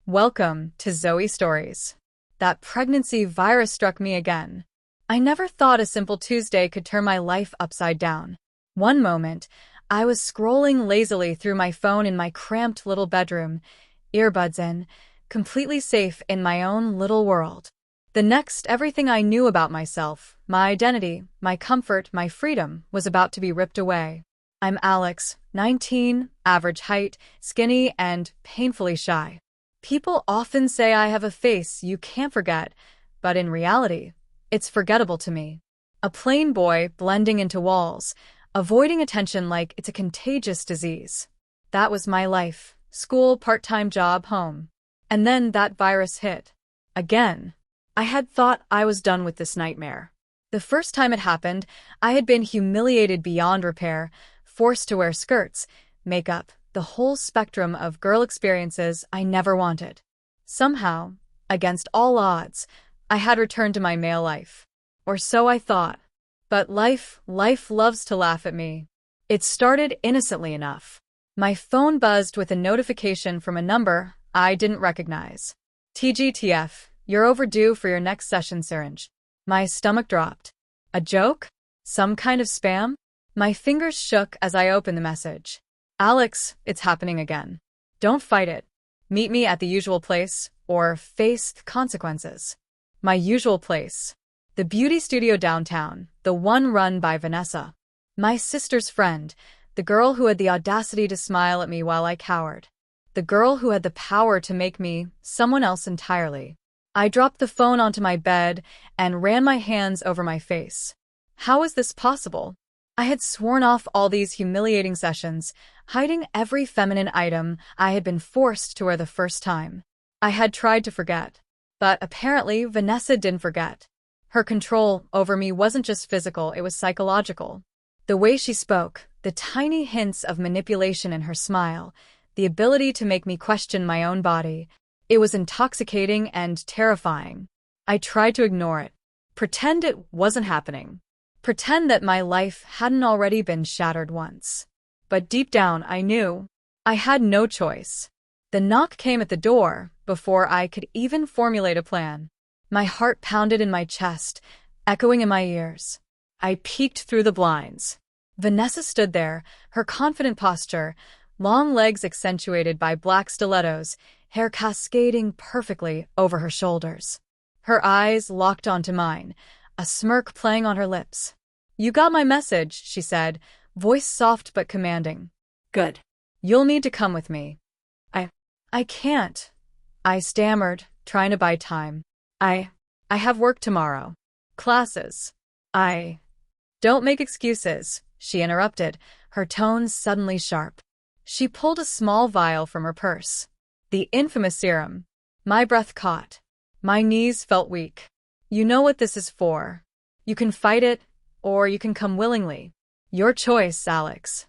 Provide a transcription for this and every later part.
Welcome to Zoe Stories. That pregnancy virus struck me again. I never thought a simple Tuesday could turn my life upside down. One moment, I was scrolling lazily through my phone in my cramped little bedroom, earbuds in, completely safe in my own little world. The next, everything I knew about myself, my identity, my comfort, my freedom, was about to be ripped away. I'm Alex, 19, average height, skinny, and painfully shy. People often say I have a face you can't forget, but in reality, it's forgettable to me. A plain boy blending into walls, avoiding attention like it's a contagious disease. That was my life. School, part-time job, home. And then that virus hit. Again. I had thought I was done with this nightmare. The first time it happened, I had been humiliated beyond repair, forced to wear skirts, makeup, the whole spectrum of girl experiences I never wanted. Somehow, against all odds, I had returned to my male life. Or so I thought. But life loves to laugh at me. It started innocently enough. My phone buzzed with a notification from a number I didn't recognize. TGTF, you're overdue for your next session syringe. My stomach dropped. A joke? Some kind of spam? My fingers shook as I opened the message. Alex, it's happening again. Don't fight it. Meet me at the usual place, or face the consequences. My usual place. The beauty studio downtown, the one run by Vanessa. My sister's friend, the girl who had the audacity to smile at me while I cowered. The girl who had the power to make me someone else entirely. I dropped the phone onto my bed and ran my hands over my face. How was this possible? I had sworn off all these humiliating sessions, hiding every feminine item I had been forced to wear the first time. I had tried to forget. But apparently Vanessa didn't forget. Her control over me wasn't just physical, it was psychological. The way she spoke, the tiny hints of manipulation in her smile, the ability to make me question my own body, it was intoxicating and terrifying. I tried to ignore it. Pretend it wasn't happening. Pretend that my life hadn't already been shattered once. But deep down, I knew I had no choice. The knock came at the door before I could even formulate a plan. My heart pounded in my chest, echoing in my ears. I peeked through the blinds. Vanessa stood there, her confident posture, long legs accentuated by black stilettos, hair cascading perfectly over her shoulders. Her eyes locked onto mine, a smirk playing on her lips. You got my message, she said, voice soft but commanding. Good. You'll need to come with me. I can't. I stammered, trying to buy time. I have work tomorrow. Classes. Don't make excuses, she interrupted, her tone suddenly sharp. She pulled a small vial from her purse. The infamous serum. My breath caught. My knees felt weak. You know what this is for. You can fight it, or you can come willingly. Your choice, Alex.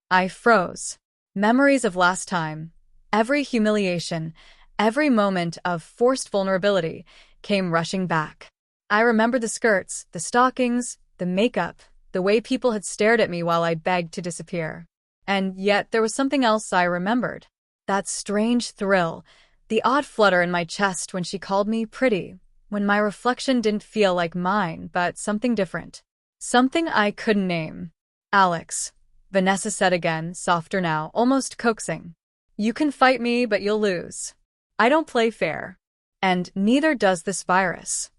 I froze. Memories of last time, every humiliation, every moment of forced vulnerability came rushing back. I remembered the skirts, the stockings, the makeup, the way people had stared at me while I begged to disappear. And yet there was something else I remembered. That strange thrill, the odd flutter in my chest when she called me pretty, when my reflection didn't feel like mine, but something different. Something I couldn't name. Alex, Vanessa said again, softer now, almost coaxing. You can fight me, but you'll lose. I don't play fair. And neither does this virus.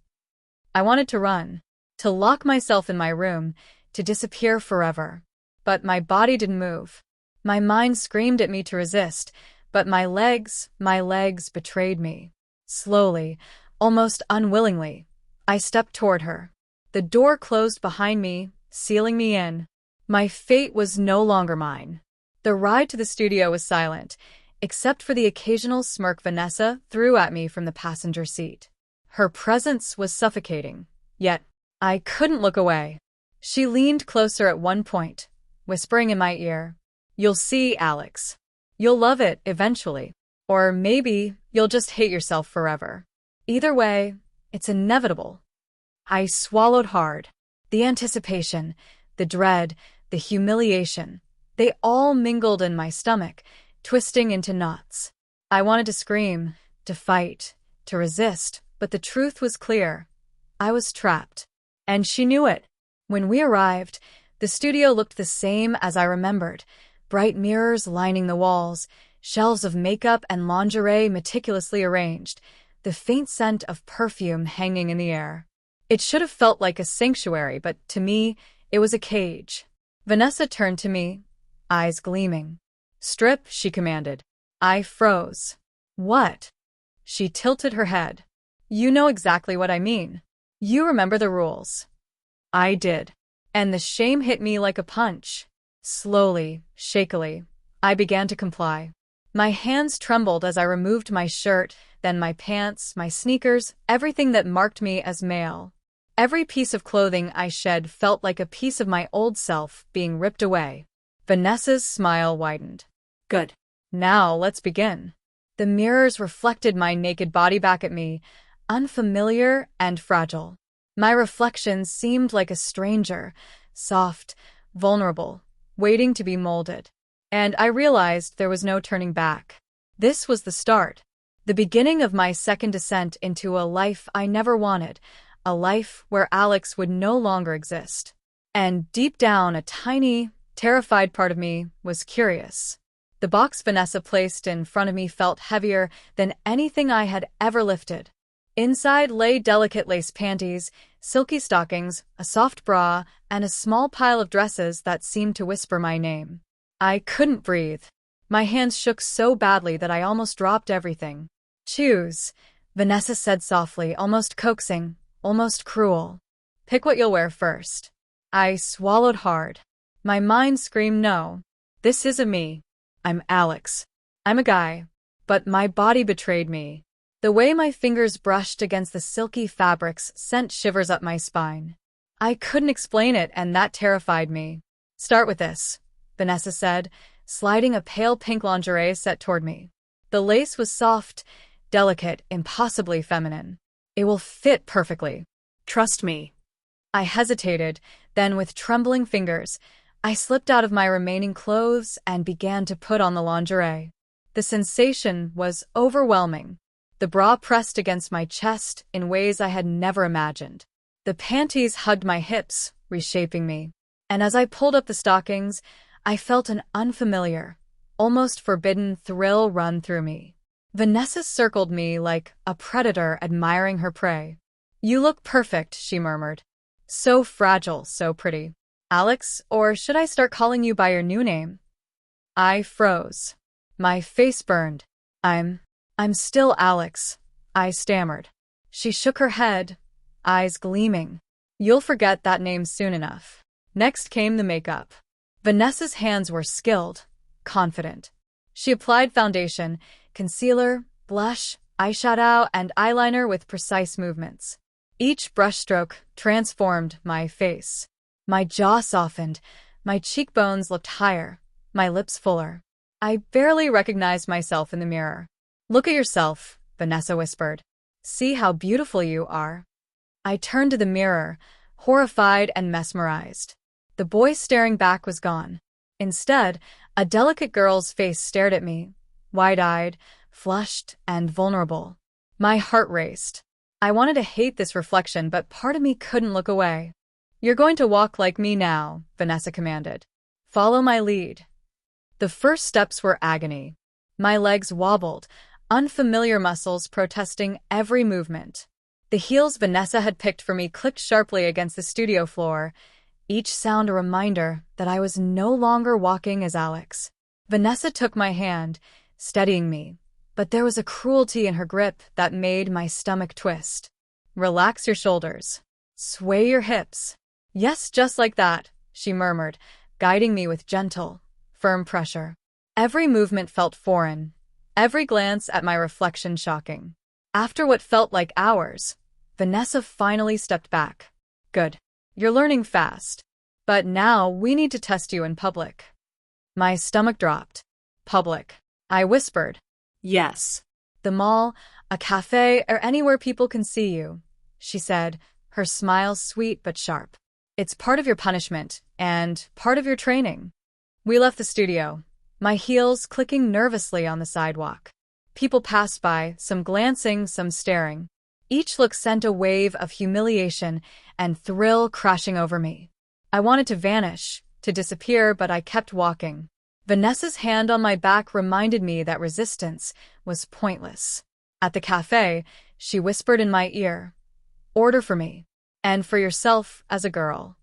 I wanted to run, to lock myself in my room, to disappear forever. But my body didn't move. My mind screamed at me to resist, but my legs betrayed me. Slowly, almost unwillingly, I stepped toward her. The door closed behind me, sealing me in. My fate was no longer mine. The ride to the studio was silent, except for the occasional smirk Vanessa threw at me from the passenger seat. Her presence was suffocating, yet I couldn't look away. She leaned closer at one point, whispering in my ear, You'll see, Alex. You'll love it eventually. Or maybe you'll just hate yourself forever. Either way, it's inevitable. I swallowed hard. The anticipation, the dread, the humiliation, they all mingled in my stomach, twisting into knots. I wanted to scream, to fight, to resist, but the truth was clear. I was trapped. And she knew it. When we arrived, the studio looked the same as I remembered. Bright mirrors lining the walls, shelves of makeup and lingerie meticulously arranged, the faint scent of perfume hanging in the air. It should have felt like a sanctuary, but to me, it was a cage. Vanessa turned to me, eyes gleaming. "Strip," she commanded. I froze. "What?" She tilted her head. "You know exactly what I mean. You remember the rules." I did. And the shame hit me like a punch. Slowly, shakily, I began to comply. My hands trembled as I removed my shirt, then my pants, my sneakers, everything that marked me as male. Every piece of clothing I shed felt like a piece of my old self being ripped away. Vanessa's smile widened. "Good. Now let's begin." The mirrors reflected my naked body back at me, unfamiliar and fragile. My reflection seemed like a stranger, soft, vulnerable, waiting to be molded. And I realized there was no turning back. This was the start, the beginning of my second descent into a life I never wanted, a life where Alex would no longer exist. And deep down, a tiny, terrified part of me was curious. The box Vanessa placed in front of me felt heavier than anything I had ever lifted. Inside lay delicate lace panties, silky stockings, a soft bra, and a small pile of dresses that seemed to whisper my name. I couldn't breathe. My hands shook so badly that I almost dropped everything. "Choose," Vanessa said softly, almost coaxing, almost cruel. "Pick what you'll wear first." I swallowed hard. My mind screamed no. This isn't me. I'm Alex. I'm a guy. But my body betrayed me. The way my fingers brushed against the silky fabrics sent shivers up my spine. I couldn't explain it, and that terrified me. "Start with this," Vanessa said, sliding a pale pink lingerie set toward me. The lace was soft, delicate, impossibly feminine. "It will fit perfectly. Trust me." I hesitated, then with trembling fingers, I slipped out of my remaining clothes and began to put on the lingerie. The sensation was overwhelming. The bra pressed against my chest in ways I had never imagined. The panties hugged my hips, reshaping me. And as I pulled up the stockings, I felt an unfamiliar, almost forbidden thrill run through me. Vanessa circled me like a predator admiring her prey. "You look perfect," she murmured. "So fragile, so pretty. Alex, or should I start calling you by your new name?" I froze. My face burned. I'm still Alex," I stammered. She shook her head, eyes gleaming. "You'll forget that name soon enough." Next came the makeup. Vanessa's hands were skilled, confident. She applied foundation, concealer, blush, eyeshadow, and eyeliner with precise movements. Each brushstroke transformed my face. My jaw softened, my cheekbones looked higher, my lips fuller. I barely recognized myself in the mirror. "Look at yourself," Vanessa whispered. "See how beautiful you are." I turned to the mirror, horrified and mesmerized. The boy staring back was gone. Instead, a delicate girl's face stared at me, wide-eyed, flushed, and vulnerable. My heart raced. I wanted to hate this reflection, but part of me couldn't look away. "You're going to walk like me now," Vanessa commanded. "Follow my lead." The first steps were agony. My legs wobbled, unfamiliar muscles protesting every movement. The heels Vanessa had picked for me clicked sharply against the studio floor, each sound a reminder that I was no longer walking as Alex. Vanessa took my hand, steadying me, but there was a cruelty in her grip that made my stomach twist. "Relax your shoulders. Sway your hips." "Yes, just like that," she murmured, guiding me with gentle, firm pressure. Every movement felt foreign, every glance at my reflection shocking. After what felt like hours, Vanessa finally stepped back. "Good. You're learning fast. But now we need to test you in public." My stomach dropped. "Public," I whispered. "Yes. The mall, a cafe, or anywhere people can see you," she said, her smile sweet but sharp. "It's part of your punishment, and part of your training." We left the studio, my heels clicking nervously on the sidewalk. People passed by, some glancing, some staring. Each look sent a wave of humiliation and thrill crashing over me. I wanted to vanish, to disappear, but I kept walking. Vanessa's hand on my back reminded me that resistance was pointless. At the cafe, she whispered in my ear, "Order for me. And for yourself as a girl."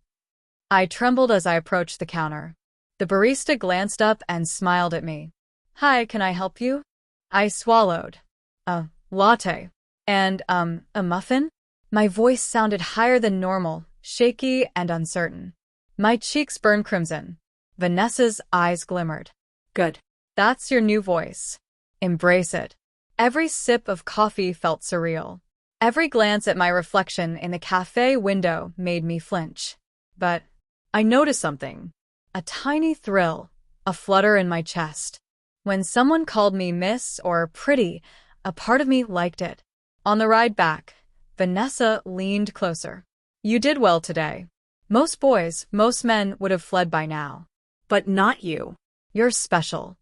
I trembled as I approached the counter. The barista glanced up and smiled at me. "Hi, can I help you?" I swallowed. "A latte. And, a muffin?" My voice sounded higher than normal, shaky and uncertain. My cheeks burned crimson. Vanessa's eyes glimmered. "Good. That's your new voice. Embrace it." Every sip of coffee felt surreal. Every glance at my reflection in the cafe window made me flinch. But I noticed something. A tiny thrill, a flutter in my chest. When someone called me miss or pretty, a part of me liked it. On the ride back, Vanessa leaned closer. "You did well today. Most boys, most men would have fled by now. But not you. You're special."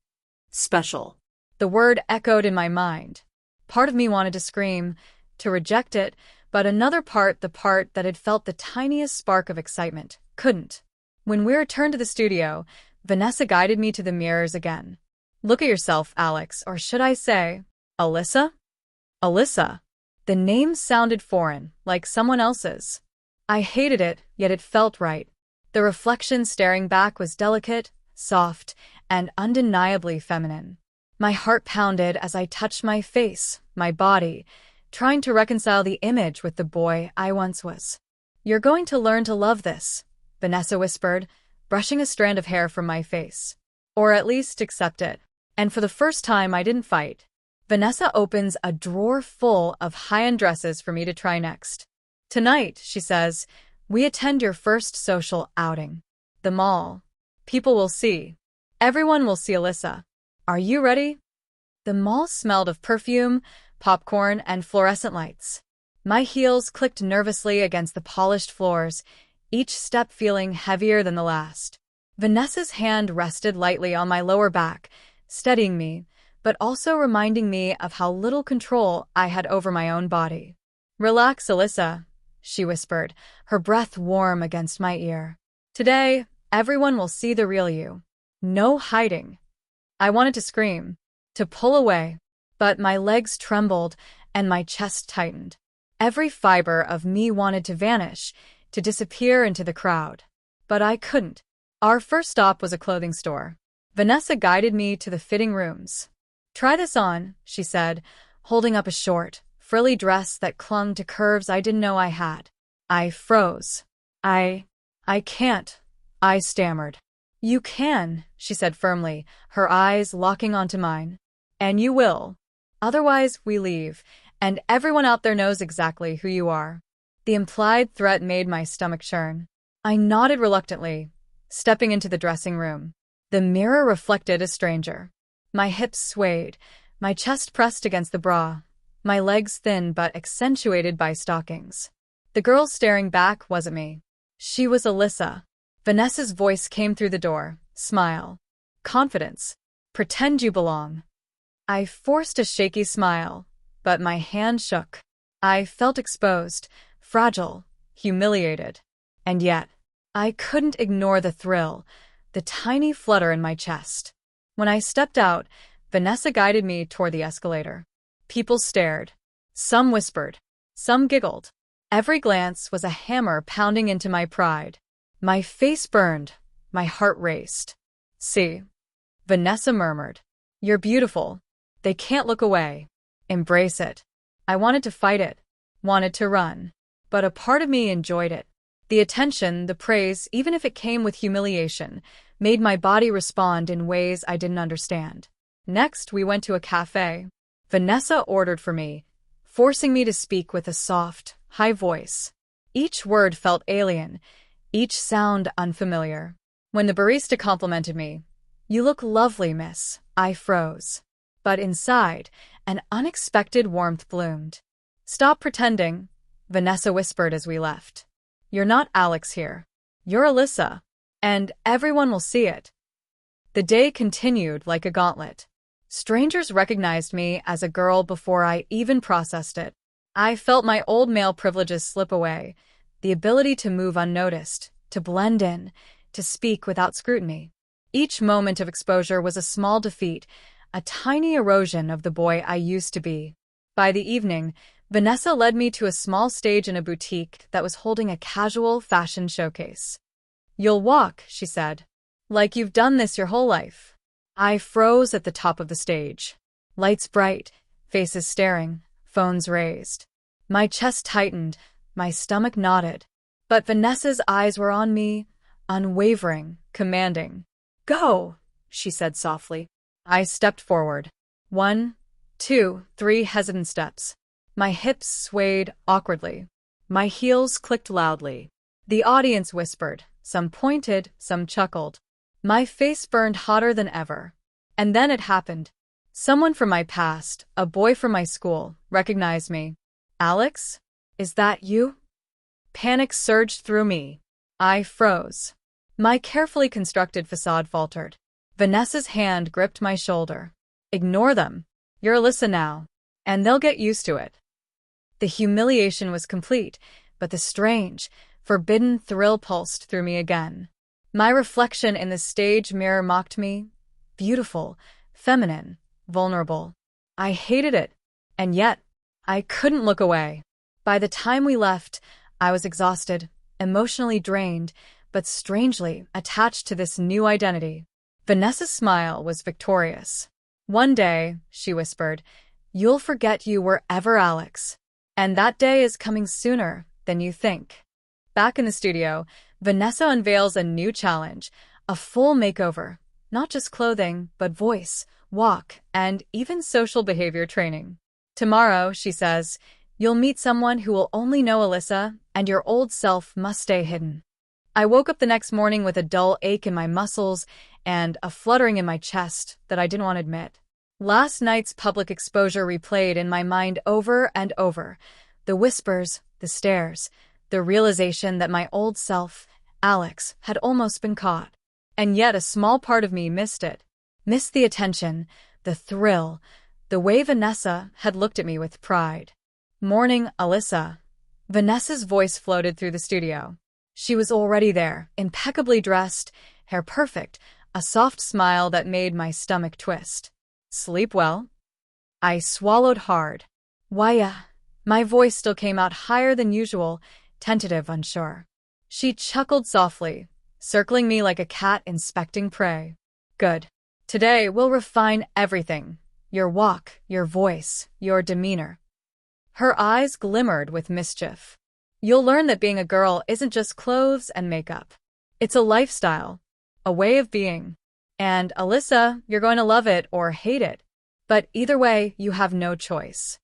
Special. The word echoed in my mind. Part of me wanted to scream, to reject it, but another part, the part that had felt the tiniest spark of excitement, couldn't. When we returned to the studio, Vanessa guided me to the mirrors again. "Look at yourself, Alex, or should I say, Alyssa?" Alyssa. The name sounded foreign, like someone else's. I hated it, yet it felt right. The reflection staring back was delicate, soft, and undeniably feminine. My heart pounded as I touched my face, my body, trying to reconcile the image with the boy I once was. "You're going to learn to love this," Vanessa whispered, brushing a strand of hair from my face. "Or at least accept it." And for the first time, I didn't fight. Vanessa opens a drawer full of high-end dresses for me to try next. "Tonight," she says, "we attend your first social outing. The mall. People will see. Everyone will see Alyssa. Are you ready?" The mall smelled of perfume, popcorn, and fluorescent lights. My heels clicked nervously against the polished floors, each step feeling heavier than the last. Vanessa's hand rested lightly on my lower back, steadying me, but also reminding me of how little control I had over my own body. "Relax, Alyssa," she whispered, her breath warm against my ear. "Today, everyone will see the real you. No hiding." I wanted to scream, to pull away, but my legs trembled and my chest tightened. Every fiber of me wanted to vanish, to disappear into the crowd. But I couldn't. Our first stop was a clothing store. Vanessa guided me to the fitting rooms. "Try this on," she said, holding up a short, frilly dress that clung to curves I didn't know I had. I froze. I can't," I stammered. "You can," she said firmly, her eyes locking onto mine. "And you will. Otherwise, we leave, and everyone out there knows exactly who you are." The implied threat made my stomach churn. I nodded reluctantly, stepping into the dressing room. The mirror reflected a stranger. My hips swayed, my chest pressed against the bra, my legs thin but accentuated by stockings. The girl staring back wasn't me. She was Alyssa. Vanessa's voice came through the door. "Smile. Confidence. Pretend you belong." I forced a shaky smile, but my hand shook. I felt exposed, fragile, humiliated. And yet, I couldn't ignore the thrill, the tiny flutter in my chest. When I stepped out, Vanessa guided me toward the escalator. People stared. Some whispered. Some giggled. Every glance was a hammer pounding into my pride. My face burned. My heart raced. "See," Vanessa murmured. "You're beautiful. They can't look away. Embrace it." I wanted to fight it, wanted to run. But a part of me enjoyed it. The attention, the praise, even if it came with humiliation, made my body respond in ways I didn't understand. Next, we went to a cafe. Vanessa ordered for me, forcing me to speak with a soft, high voice. Each word felt alien, each sound unfamiliar. When the barista complimented me, "You look lovely, miss," I froze. But inside, an unexpected warmth bloomed. "Stop pretending," Vanessa whispered as we left. "You're not Alex here. You're Alyssa, and everyone will see it." The day continued like a gauntlet. Strangers recognized me as a girl before I even processed it. I felt my old male privileges slip away, the ability to move unnoticed, to blend in, to speak without scrutiny. Each moment of exposure was a small defeat, a tiny erosion of the boy I used to be. By the evening, Vanessa led me to a small stage in a boutique that was holding a casual fashion showcase. "You'll walk," she said. "Like you've done this your whole life." I froze at the top of the stage. Lights bright, faces staring, phones raised. My chest tightened, my stomach knotted. But Vanessa's eyes were on me, unwavering, commanding. "Go," she said softly. I stepped forward. 1, 2, 3 hesitant steps. My hips swayed awkwardly. My heels clicked loudly. The audience whispered. Some pointed, some chuckled. My face burned hotter than ever. And then it happened. Someone from my past, a boy from my school, recognized me. "Alex? Is that you?" Panic surged through me. I froze. My carefully constructed facade faltered. Vanessa's hand gripped my shoulder. "Ignore them. You're Alyssa now. And they'll get used to it." The humiliation was complete, but the strange, forbidden thrill pulsed through me again. My reflection in the stage mirror mocked me. Beautiful, feminine, vulnerable. I hated it, and yet I couldn't look away. By the time we left, I was exhausted, emotionally drained, but strangely attached to this new identity. Vanessa's smile was victorious. "One day," she whispered, "you'll forget you were ever Alex. And that day is coming sooner than you think." Back in the studio, Vanessa unveils a new challenge, a full makeover, not just clothing, but voice, walk, and even social behavior training. "Tomorrow," she says, "you'll meet someone who will only know Alyssa, and your old self must stay hidden." I woke up the next morning with a dull ache in my muscles and a fluttering in my chest that I didn't want to admit. Last night's public exposure replayed in my mind over and over. The whispers, the stares, the realization that my old self, Alex, had almost been caught. And yet a small part of me missed it. Missed the attention, the thrill, the way Vanessa had looked at me with pride. "Morning, Alyssa." Vanessa's voice floated through the studio. She was already there, impeccably dressed, hair perfect, a soft smile that made my stomach twist. "Sleep well?" I swallowed hard. "Why, my voice still came out higher than usual, tentative, unsure. She chuckled softly, circling me like a cat inspecting prey. "Good. Today we'll refine everything. Your walk, your voice, your demeanor." Her eyes glimmered with mischief. "You'll learn that being a girl isn't just clothes and makeup. It's a lifestyle, a way of being. And, Alyssa, you're going to love it or hate it. But either way, you have no choice."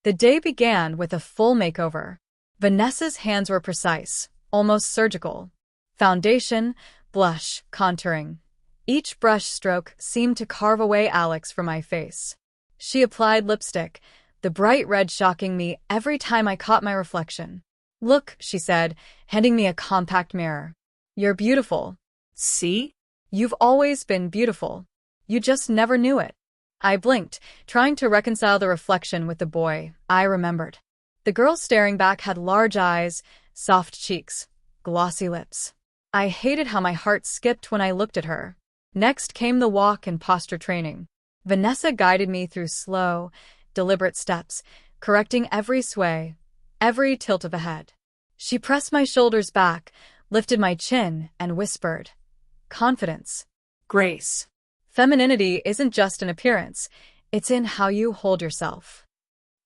The day began with a full makeover. Vanessa's hands were precise, almost surgical. Foundation, blush, contouring. Each brush stroke seemed to carve away Alex from my face. She applied lipstick, the bright red shocking me every time I caught my reflection. "Look," she said, handing me a compact mirror. "You're beautiful. See? You've always been beautiful. You just never knew it." I blinked, trying to reconcile the reflection with the boy I remembered. The girl staring back had large eyes, soft cheeks, glossy lips. I hated how my heart skipped when I looked at her. Next came the walk and posture training. Vanessa guided me through slow, deliberate steps, correcting every sway, every tilt of the head. She pressed my shoulders back, lifted my chin, and whispered, "Confidence. Grace. Femininity isn't just an appearance, it's in how you hold yourself."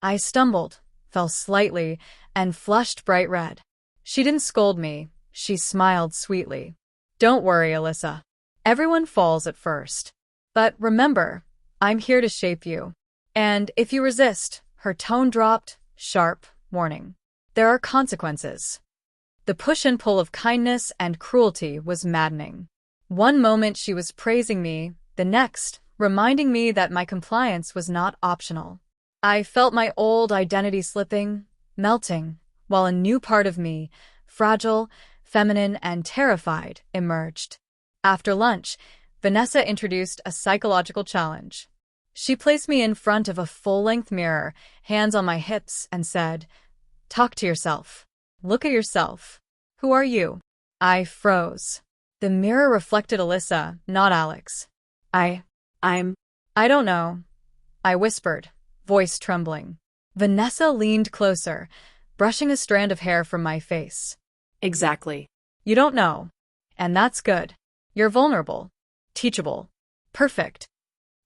I stumbled, fell slightly, and flushed bright red. She didn't scold me, she smiled sweetly. "Don't worry, Alyssa. Everyone falls at first. But remember, I'm here to shape you. And if you resist," her tone dropped, sharp, warning, "there are consequences." The push and pull of kindness and cruelty was maddening. One moment she was praising me, the next, reminding me that my compliance was not optional. I felt my old identity slipping, melting, while a new part of me, fragile, feminine, and terrified, emerged. After lunch, Vanessa introduced a psychological challenge. She placed me in front of a full-length mirror, hands on my hips, and said, "Talk to yourself. Look at yourself. Who are you?" I froze. The mirror reflected Alyssa, not Alex. I'm... I don't know, I whispered, voice trembling. Vanessa leaned closer, brushing a strand of hair from my face. Exactly. You don't know. And that's good. You're vulnerable. Teachable. Perfect.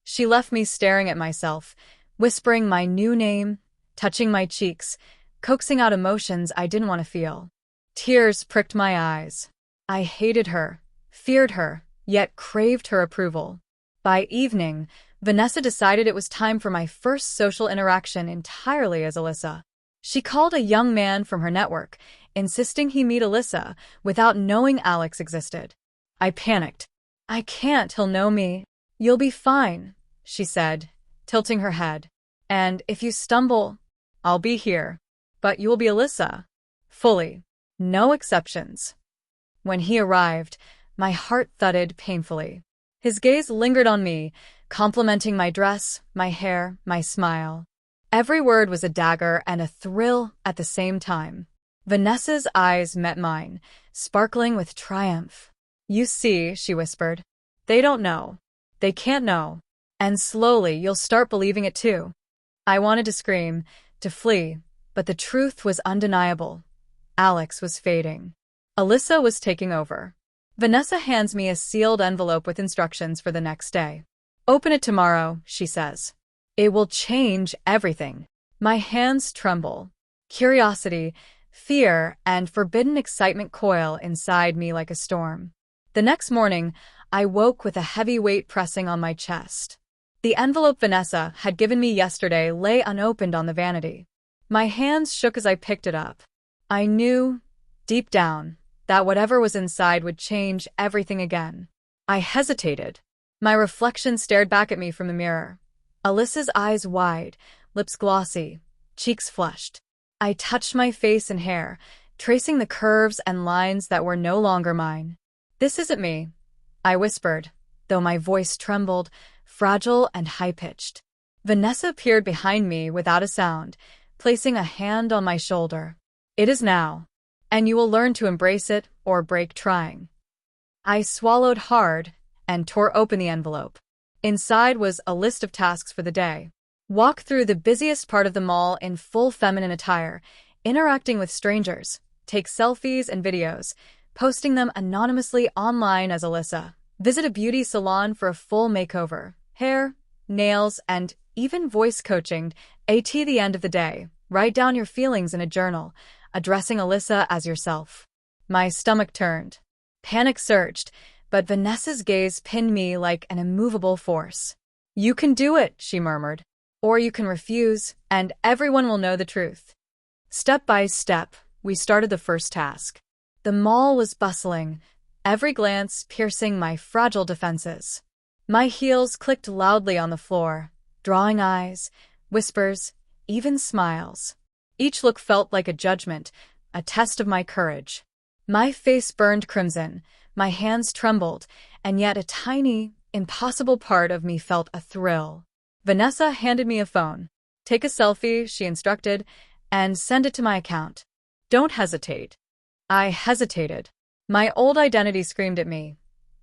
She left me staring at myself, whispering my new name, touching my cheeks, coaxing out emotions I didn't want to feel. Tears pricked my eyes. I hated her, feared her, yet craved her approval. By evening, Vanessa decided it was time for my first social interaction entirely as Alyssa. She called a young man from her network, insisting he meet Alyssa without knowing Alex existed. I panicked. I can't, he'll know me. You'll be fine, she said, tilting her head. And if you stumble, I'll be here. But you will be Alyssa. Fully. No exceptions. When he arrived, my heart thudded painfully. His gaze lingered on me, complimenting my dress, my hair, my smile. Every word was a dagger and a thrill at the same time. Vanessa's eyes met mine, sparkling with triumph. You see, she whispered. They don't know. They can't know. And slowly you'll start believing it too. I wanted to scream, to flee, but the truth was undeniable. Alex was fading. Alyssa was taking over. Vanessa hands me a sealed envelope with instructions for the next day. Open it tomorrow, she says. It will change everything. My hands tremble. Curiosity, fear, and forbidden excitement coil inside me like a storm. The next morning, I woke with a heavy weight pressing on my chest. The envelope Vanessa had given me yesterday lay unopened on the vanity. My hands shook as I picked it up. I knew, deep down, that whatever was inside would change everything again. I hesitated. My reflection stared back at me from the mirror. Alyssa's eyes wide, lips glossy, cheeks flushed. I touched my face and hair, tracing the curves and lines that were no longer mine. This isn't me, I whispered, though my voice trembled, fragile and high-pitched. Vanessa peered behind me without a sound, placing a hand on my shoulder. It is now, and you will learn to embrace it or break trying. I swallowed hard and tore open the envelope. Inside was a list of tasks for the day. Walk through the busiest part of the mall in full feminine attire, interacting with strangers, take selfies and videos, posting them anonymously online as Alyssa. Visit a beauty salon for a full makeover, hair, nails, and even voice coaching. At the end of the day, write down your feelings in a journal, addressing Alyssa as yourself. My stomach turned. Panic surged, but Vanessa's gaze pinned me like an immovable force. You can do it, she murmured. Or you can refuse, and everyone will know the truth. Step by step, we started the first task. The mall was bustling, every glance piercing my fragile defenses. My heels clicked loudly on the floor, drawing eyes, whispers, even smiles. Each look felt like a judgment, a test of my courage. My face burned crimson, my hands trembled, and yet a tiny, impossible part of me felt a thrill. Vanessa handed me a phone. Take a selfie, she instructed, and send it to my account. Don't hesitate. I hesitated. My old identity screamed at me.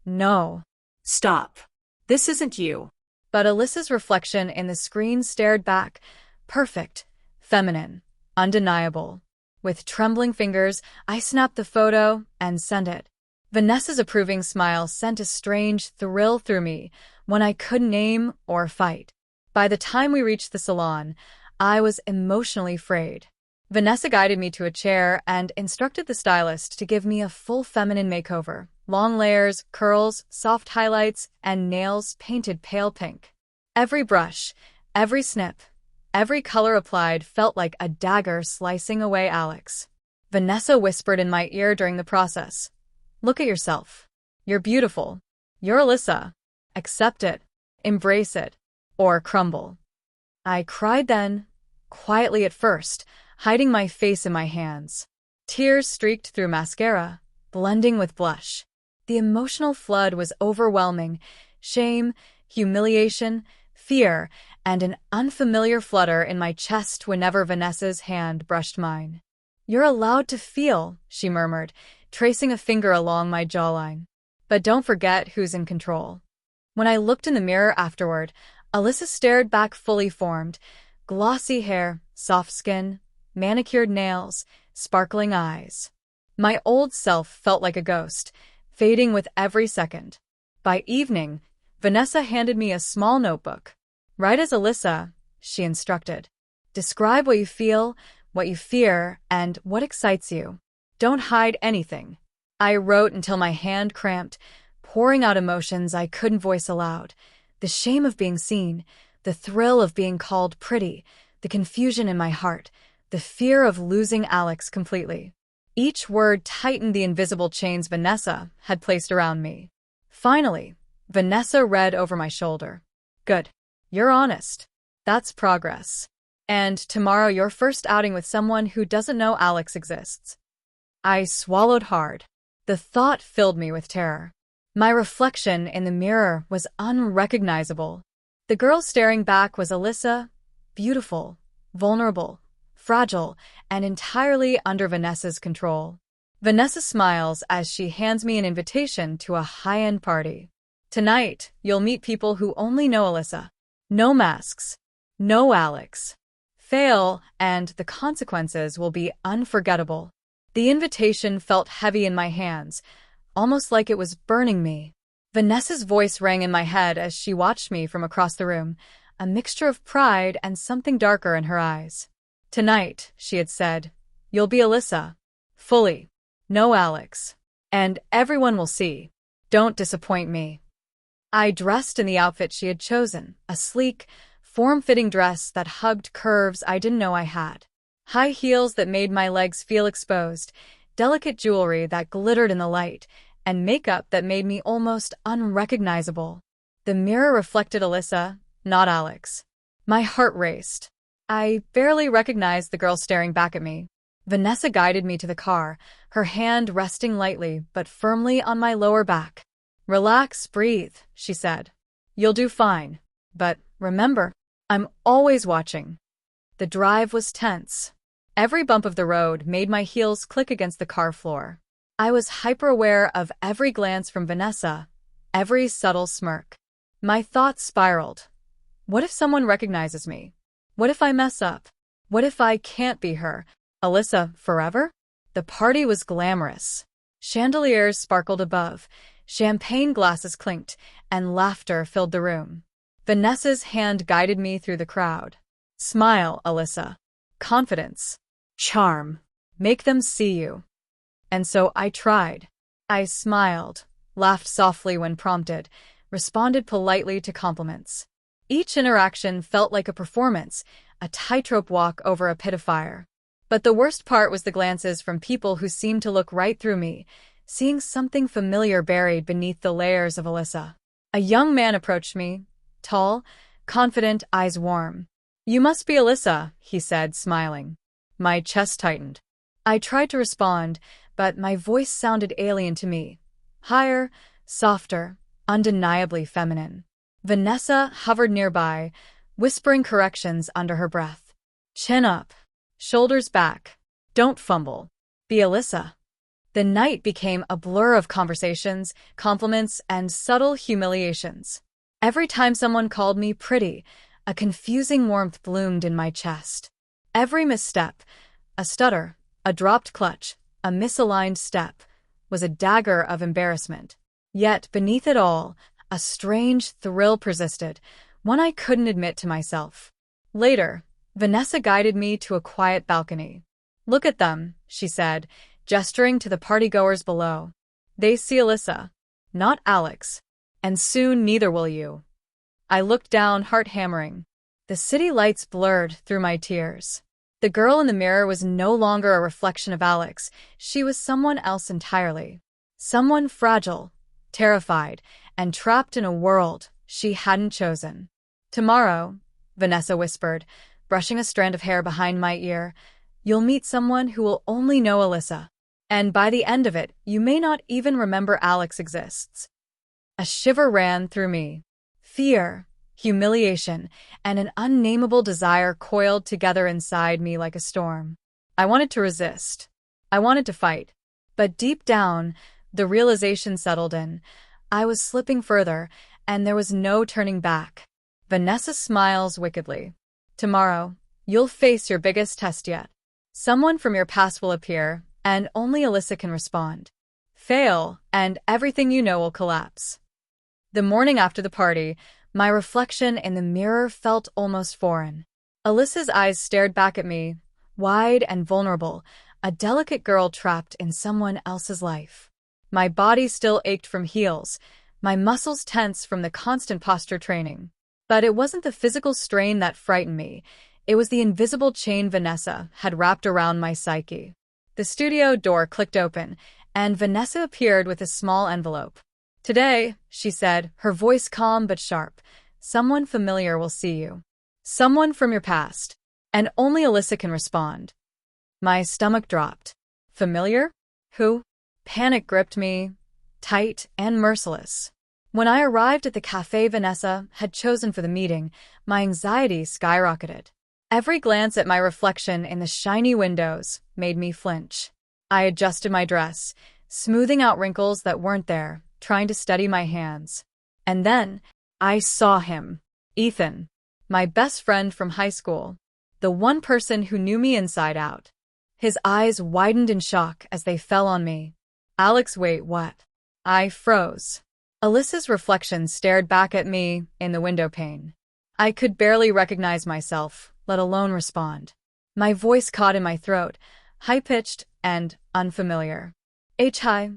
No. Stop. This isn't you. But Alyssa's reflection in the screen stared back. Perfect. Feminine. Undeniable. With trembling fingers, I snapped the photo and sent it. Vanessa's approving smile sent a strange thrill through me, one I couldn't name or fight. By the time we reached the salon, I was emotionally frayed. Vanessa guided me to a chair and instructed the stylist to give me a full feminine makeover. Long layers, curls, soft highlights, and nails painted pale pink. Every brush, every snip, every color applied felt like a dagger slicing away Alex. Vanessa whispered in my ear during the process. Look at yourself. You're beautiful. You're Alyssa. Accept it. Embrace it. Or crumble. I cried then, quietly at first, hiding my face in my hands. Tears streaked through mascara, blending with blush. The emotional flood was overwhelming. Shame, humiliation, fear, and an unfamiliar flutter in my chest whenever Vanessa's hand brushed mine. "You're allowed to feel," she murmured, tracing a finger along my jawline. "But don't forget who's in control." When I looked in the mirror afterward, Alyssa stared back fully formed. Glossy hair, soft skin, manicured nails, sparkling eyes. My old self felt like a ghost, fading with every second. By evening, Vanessa handed me a small notebook. "Write as Alyssa," she instructed. "Describe what you feel, what you fear, and what excites you. Don't hide anything." I wrote until my hand cramped, pouring out emotions I couldn't voice aloud. The shame of being seen, the thrill of being called pretty, the confusion in my heart, the fear of losing Alex completely. Each word tightened the invisible chains Vanessa had placed around me. Finally, Vanessa read over my shoulder. "Good. You're honest. That's progress. And tomorrow your first outing with someone who doesn't know Alex exists." I swallowed hard. The thought filled me with terror. My reflection in the mirror was unrecognizable. The girl staring back was Alyssa, beautiful, vulnerable, fragile, and entirely under Vanessa's control. Vanessa smiles as she hands me an invitation to a high-end party. "Tonight, you'll meet people who only know Alyssa. No masks. No Alex. Fail, and the consequences will be unforgettable." The invitation felt heavy in my hands, almost like it was burning me. Vanessa's voice rang in my head as she watched me from across the room, a mixture of pride and something darker in her eyes. "Tonight," she had said, "you'll be Alyssa. Fully. No Alex. And everyone will see. Don't disappoint me." I dressed in the outfit she had chosen, a sleek, form-fitting dress that hugged curves I didn't know I had. High heels that made my legs feel exposed, delicate jewelry that glittered in the light, and makeup that made me almost unrecognizable. The mirror reflected Alyssa, not Alex. My heart raced. I barely recognized the girl staring back at me. Vanessa guided me to the car, her hand resting lightly but firmly on my lower back. "Relax, breathe," she said. "You'll do fine. But remember, I'm always watching." The drive was tense. Every bump of the road made my heels click against the car floor. I was hyper-aware of every glance from Vanessa, every subtle smirk. My thoughts spiraled. What if someone recognizes me? What if I mess up? What if I can't be her, Alyssa, forever? The party was glamorous. Chandeliers sparkled above, champagne glasses clinked, and laughter filled the room. Vanessa's hand guided me through the crowd. "Smile, Alyssa. Confidence. Charm. Make them see you." And so I tried. I smiled, laughed softly when prompted, responded politely to compliments. Each interaction felt like a performance, a tightrope walk over a pit of fire. But the worst part was the glances from people who seemed to look right through me, seeing something familiar buried beneath the layers of Alyssa. A young man approached me, tall, confident, eyes warm. "You must be Alyssa," he said, smiling. My chest tightened. I tried to respond, but my voice sounded alien to me. Higher, softer, undeniably feminine. Vanessa hovered nearby, whispering corrections under her breath. "Chin up. Shoulders back. Don't fumble. Be Alyssa." The night became a blur of conversations, compliments, and subtle humiliations. Every time someone called me pretty, a confusing warmth bloomed in my chest. Every misstep, a stutter, a dropped clutch, a misaligned step, was a dagger of embarrassment. Yet beneath it all, a strange thrill persisted, one I couldn't admit to myself. Later, Vanessa guided me to a quiet balcony. "Look at them," she said, gesturing to the partygoers below. "They see Alyssa, not Alex. And soon neither will you." I looked down, heart hammering. The city lights blurred through my tears. The girl in the mirror was no longer a reflection of Alex. She was someone else entirely. Someone fragile, terrified, and trapped in a world she hadn't chosen. "Tomorrow," Vanessa whispered, brushing a strand of hair behind my ear, "you'll meet someone who will only know Alyssa. And by the end of it, you may not even remember Alex exists." A shiver ran through me. Fear, humiliation, and an unnameable desire coiled together inside me like a storm. I wanted to resist. I wanted to fight. But deep down, the realization settled in. I was slipping further, and there was no turning back. Vanessa smiles wickedly. Tomorrow, you'll face your biggest test yet. Someone from your past will appear, and only Alyssa can respond. Fail, and everything you know will collapse. The morning after the party, my reflection in the mirror felt almost foreign. Alyssa's eyes stared back at me, wide and vulnerable, a delicate girl trapped in someone else's life. My body still ached from heels, my muscles tense from the constant posture training. But it wasn't the physical strain that frightened me. It was the invisible chain Vanessa had wrapped around my psyche. The studio door clicked open, and Vanessa appeared with a small envelope. Today, she said, her voice calm but sharp, someone familiar will see you. Someone from your past. And only Alyssa can respond. My stomach dropped. Familiar? Who? Panic gripped me, tight and merciless. When I arrived at the cafe Vanessa had chosen for the meeting, my anxiety skyrocketed. Every glance at my reflection in the shiny windows made me flinch. I adjusted my dress, smoothing out wrinkles that weren't there, trying to steady my hands. And then, I saw him. Ethan. My best friend from high school. The one person who knew me inside out. His eyes widened in shock as they fell on me. Alex, wait, what? I froze. Alyssa's reflection stared back at me in the window pane. I could barely recognize myself, let alone respond. My voice caught in my throat, high-pitched and unfamiliar. Hi,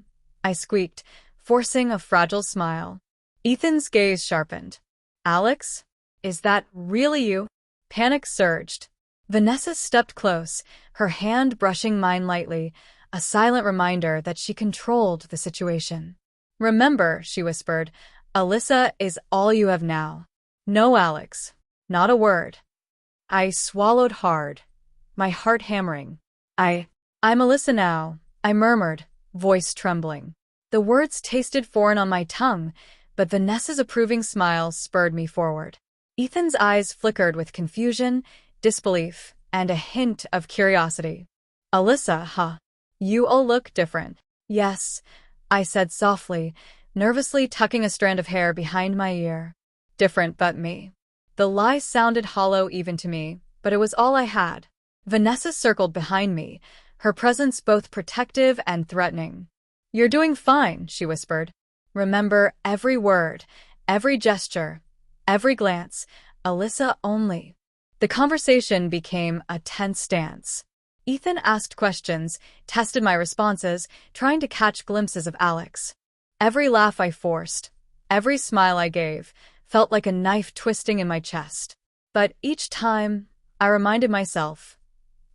I squeaked, forcing a fragile smile. Ethan's gaze sharpened. Alex? Is that really you? Panic surged. Vanessa stepped close, her hand brushing mine lightly, a silent reminder that she controlled the situation. Remember, she whispered, Alyssa is all you have now. No, Alex. Not a word. I swallowed hard, my heart hammering. I'm Alyssa now, I murmured, voice trembling. The words tasted foreign on my tongue, but Vanessa's approving smile spurred me forward. Ethan's eyes flickered with confusion, disbelief, and a hint of curiosity. Alyssa, huh? You all look different. Yes, I said softly, nervously tucking a strand of hair behind my ear. Different but me. The lie sounded hollow even to me, but it was all I had. Vanessa circled behind me, her presence both protective and threatening. You're doing fine, she whispered. Remember every word, every gesture, every glance, Alyssa only. The conversation became a tense dance. Ethan asked questions, tested my responses, trying to catch glimpses of Alex. Every laugh I forced, every smile I gave, felt like a knife twisting in my chest. But each time, I reminded myself,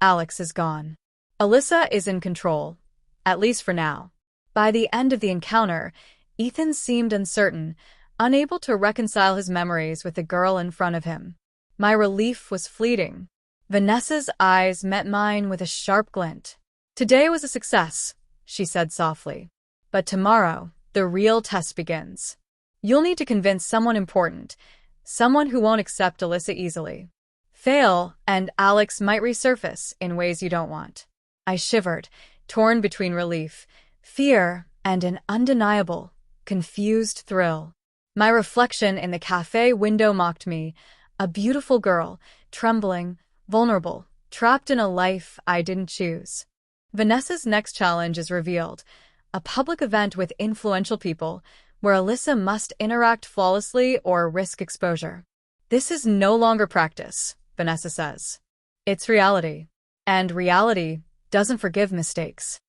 Alex is gone. Alyssa is in control, at least for now. By the end of the encounter, Ethan seemed uncertain, unable to reconcile his memories with the girl in front of him. My relief was fleeting. Vanessa's eyes met mine with a sharp glint. Today was a success, she said softly. But tomorrow, the real test begins. You'll need to convince someone important, someone who won't accept Alyssa easily. Fail, and Alex might resurface in ways you don't want. I shivered, torn between relief, fear, and an undeniable, confused thrill. My reflection in the cafe window mocked me, a beautiful girl, trembling, vulnerable, trapped in a life I didn't choose. Vanessa's next challenge is revealed, a public event with influential people, where Alyssa must interact flawlessly or risk exposure. This is no longer practice, Vanessa says. It's reality. And reality doesn't forgive mistakes.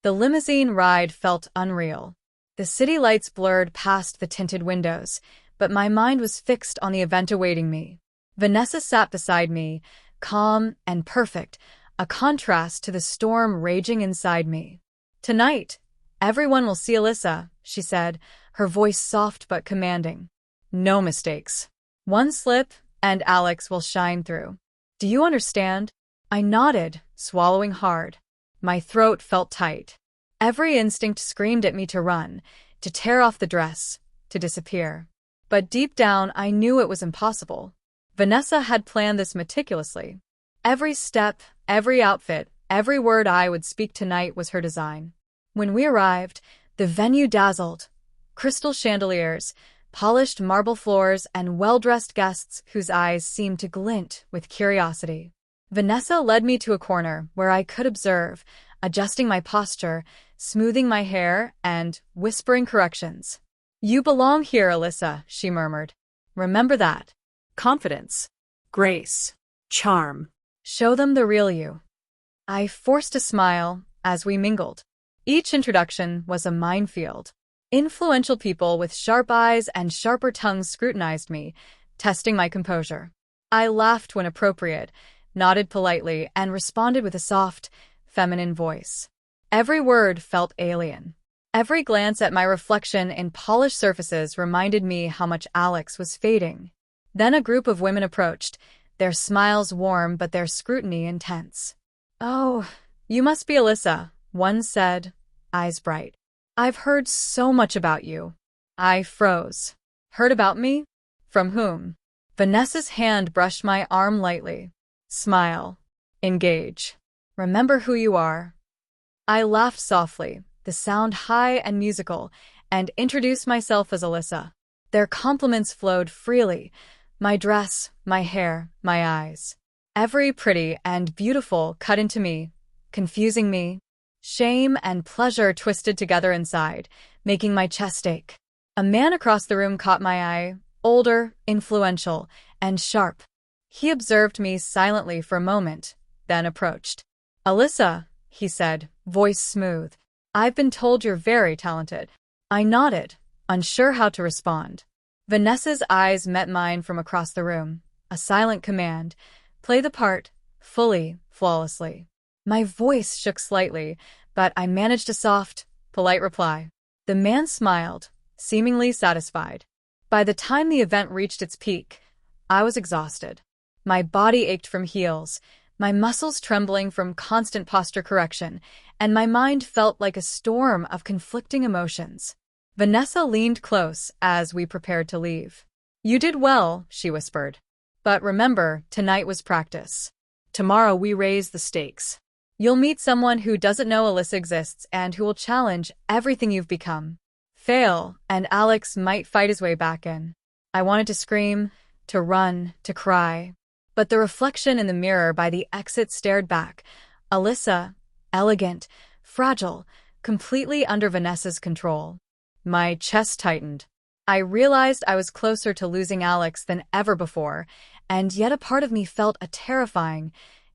The limousine ride felt unreal. The city lights blurred past the tinted windows, but my mind was fixed on the event awaiting me. Vanessa sat beside me, calm and perfect, a contrast to the storm raging inside me. Tonight, everyone will see Alyssa, she said, her voice soft but commanding. No mistakes. One slip, and Alex will shine through. Do you understand? I nodded, swallowing hard. My throat felt tight. Every instinct screamed at me to run, to tear off the dress, to disappear. But deep down, I knew it was impossible. Vanessa had planned this meticulously. Every step, every outfit, every word I would speak tonight was her design. When we arrived, the venue dazzled. Crystal chandeliers, polished marble floors, and well-dressed guests whose eyes seemed to glint with curiosity. Vanessa led me to a corner where I could observe, adjusting my posture, smoothing my hair, and whispering corrections. "You belong here, Alyssa," she murmured. "Remember that. Confidence, grace, charm. Show them the real you." I forced a smile as we mingled. Each introduction was a minefield. Influential people with sharp eyes and sharper tongues scrutinized me, testing my composure. I laughed when appropriate, nodded politely, and responded with a soft, feminine voice. Every word felt alien. Every glance at my reflection in polished surfaces reminded me how much Alex was fading. Then a group of women approached, their smiles warm but their scrutiny intense. "Oh, you must be Alyssa," one said, eyes bright. "I've heard so much about you." I froze. Heard about me? From whom? Vanessa's hand brushed my arm lightly. Smile. Engage. Remember who you are. I laughed softly, the sound high and musical, and introduced myself as Alyssa. Their compliments flowed freely. My dress, my hair, my eyes. Every pretty and beautiful cut into me, confusing me. Shame and pleasure twisted together inside, making my chest ache. A man across the room caught my eye, older, influential, and sharp. He observed me silently for a moment, then approached. "Alyssa," he said, voice smooth. "I've been told you're very talented." I nodded, unsure how to respond. Vanessa's eyes met mine from across the room, a silent command. Play the part, fully, flawlessly. My voice shook slightly, but I managed a soft, polite reply. The man smiled, seemingly satisfied. By the time the event reached its peak, I was exhausted. My body ached from heels, my muscles trembling from constant posture correction, and my mind felt like a storm of conflicting emotions. Vanessa leaned close as we prepared to leave. "You did well," she whispered. "But remember, tonight was practice. Tomorrow we raise the stakes. You'll meet someone who doesn't know Alyssa exists and who will challenge everything you've become. Fail, and Alex might fight his way back in." I wanted to scream, to run, to cry. But the reflection in the mirror by the exit stared back. Alyssa, elegant, fragile, completely under Vanessa's control. My chest tightened. I realized I was closer to losing Alex than ever before, and yet a part of me felt a terrifying,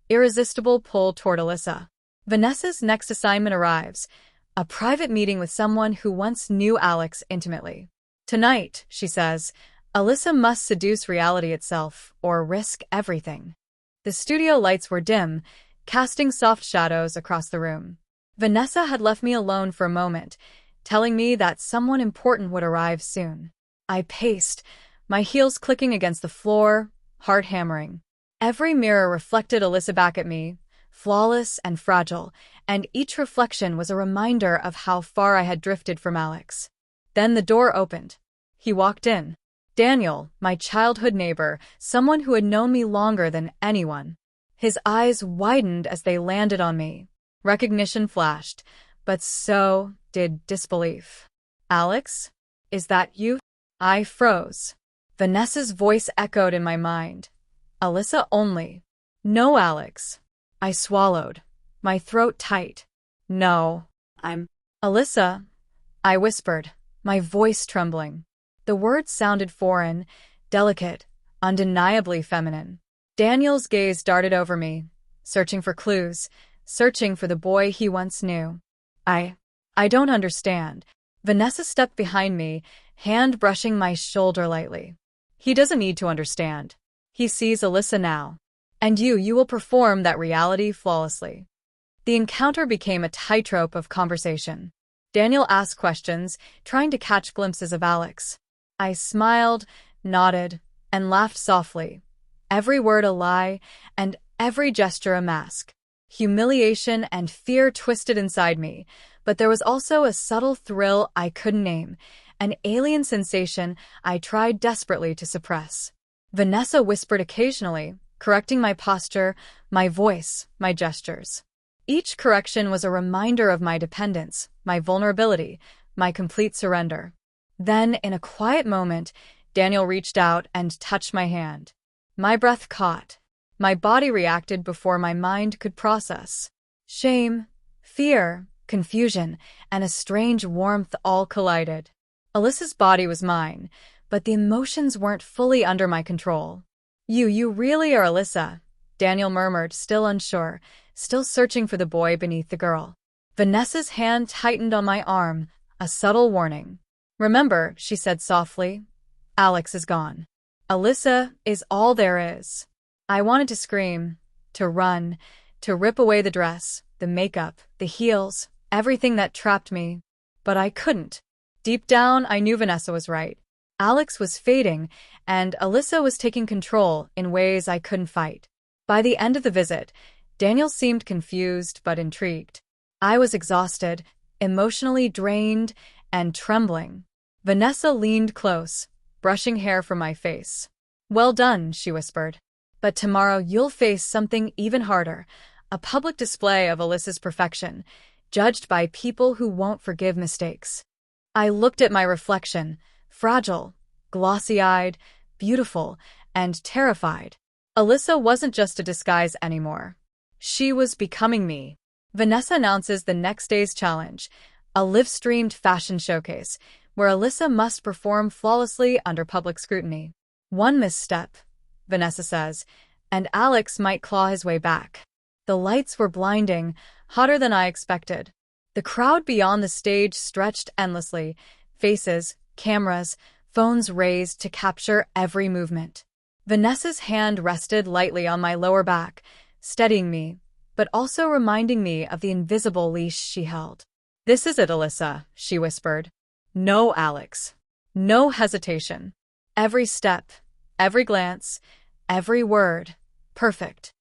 irresistible pull toward Alyssa. Vanessa's next assignment arrives, a private meeting with someone who once knew Alex intimately. "Tonight," she says, "Alyssa must seduce reality itself or risk everything." The studio lights were dim, casting soft shadows across the room. Vanessa had left me alone for a moment, telling me that someone important would arrive soon. I paced, my heels clicking against the floor, heart hammering. Every mirror reflected Alyssa back at me, flawless and fragile, and each reflection was a reminder of how far I had drifted from Alex. Then the door opened. He walked in. Daniel, my childhood neighbor, someone who had known me longer than anyone. His eyes widened as they landed on me. Recognition flashed, but so did disbelief. "Alex? Is that you?" I froze. Vanessa's voice echoed in my mind. "Alyssa only. No Alex." I swallowed, my throat tight. "No, I'm Alyssa," I whispered, my voice trembling. The words sounded foreign, delicate, undeniably feminine. Daniel's gaze darted over me, searching for clues, searching for the boy he once knew. I don't understand." Vanessa stepped behind me, hand brushing my shoulder lightly. "He doesn't need to understand. He sees Alyssa now. And you will perform that reality flawlessly." The encounter became a tightrope of conversation. Daniel asked questions, trying to catch glimpses of Alex. I smiled, nodded, and laughed softly. Every word a lie, and every gesture a mask. Humiliation and fear twisted inside me, but there was also a subtle thrill I couldn't name, an alien sensation I tried desperately to suppress. Vanessa whispered occasionally, correcting my posture, my voice, my gestures. Each correction was a reminder of my dependence, my vulnerability, my complete surrender. Then, in a quiet moment, Daniel reached out and touched my hand. My breath caught. My body reacted before my mind could process. Shame, fear, confusion, and a strange warmth all collided. Alyssa's body was mine, but the emotions weren't fully under my control. You really are Alyssa," Daniel murmured, still unsure, still searching for the boy beneath the girl. Vanessa's hand tightened on my arm, a subtle warning. "Remember," she said softly, "Alex is gone. Alyssa is all there is." I wanted to scream, to run, to rip away the dress, the makeup, the heels, everything that trapped me. But I couldn't. Deep down, I knew Vanessa was right. Alex was fading, and Alyssa was taking control in ways I couldn't fight. By the end of the visit, Daniel seemed confused but intrigued. I was exhausted, emotionally drained, and trembling. Vanessa leaned close, brushing hair from my face. "Well done," she whispered. "But tomorrow you'll face something even harder, a public display of Alyssa's perfection, judged by people who won't forgive mistakes." I looked at my reflection, fragile, glossy-eyed, beautiful, and terrified. Alyssa wasn't just a disguise anymore. She was becoming me. Vanessa announces the next day's challenge, a live-streamed fashion showcase, where Alyssa must perform flawlessly under public scrutiny. One misstep, Vanessa says, and Alex might claw his way back. The lights were blinding, hotter than I expected. The crowd beyond the stage stretched endlessly, faces, cameras, phones raised to capture every movement. Vanessa's hand rested lightly on my lower back, steadying me, but also reminding me of the invisible leash she held. "This is it, Alyssa," she whispered. "No, Alex. No hesitation. Every step, every glance, every word, perfect."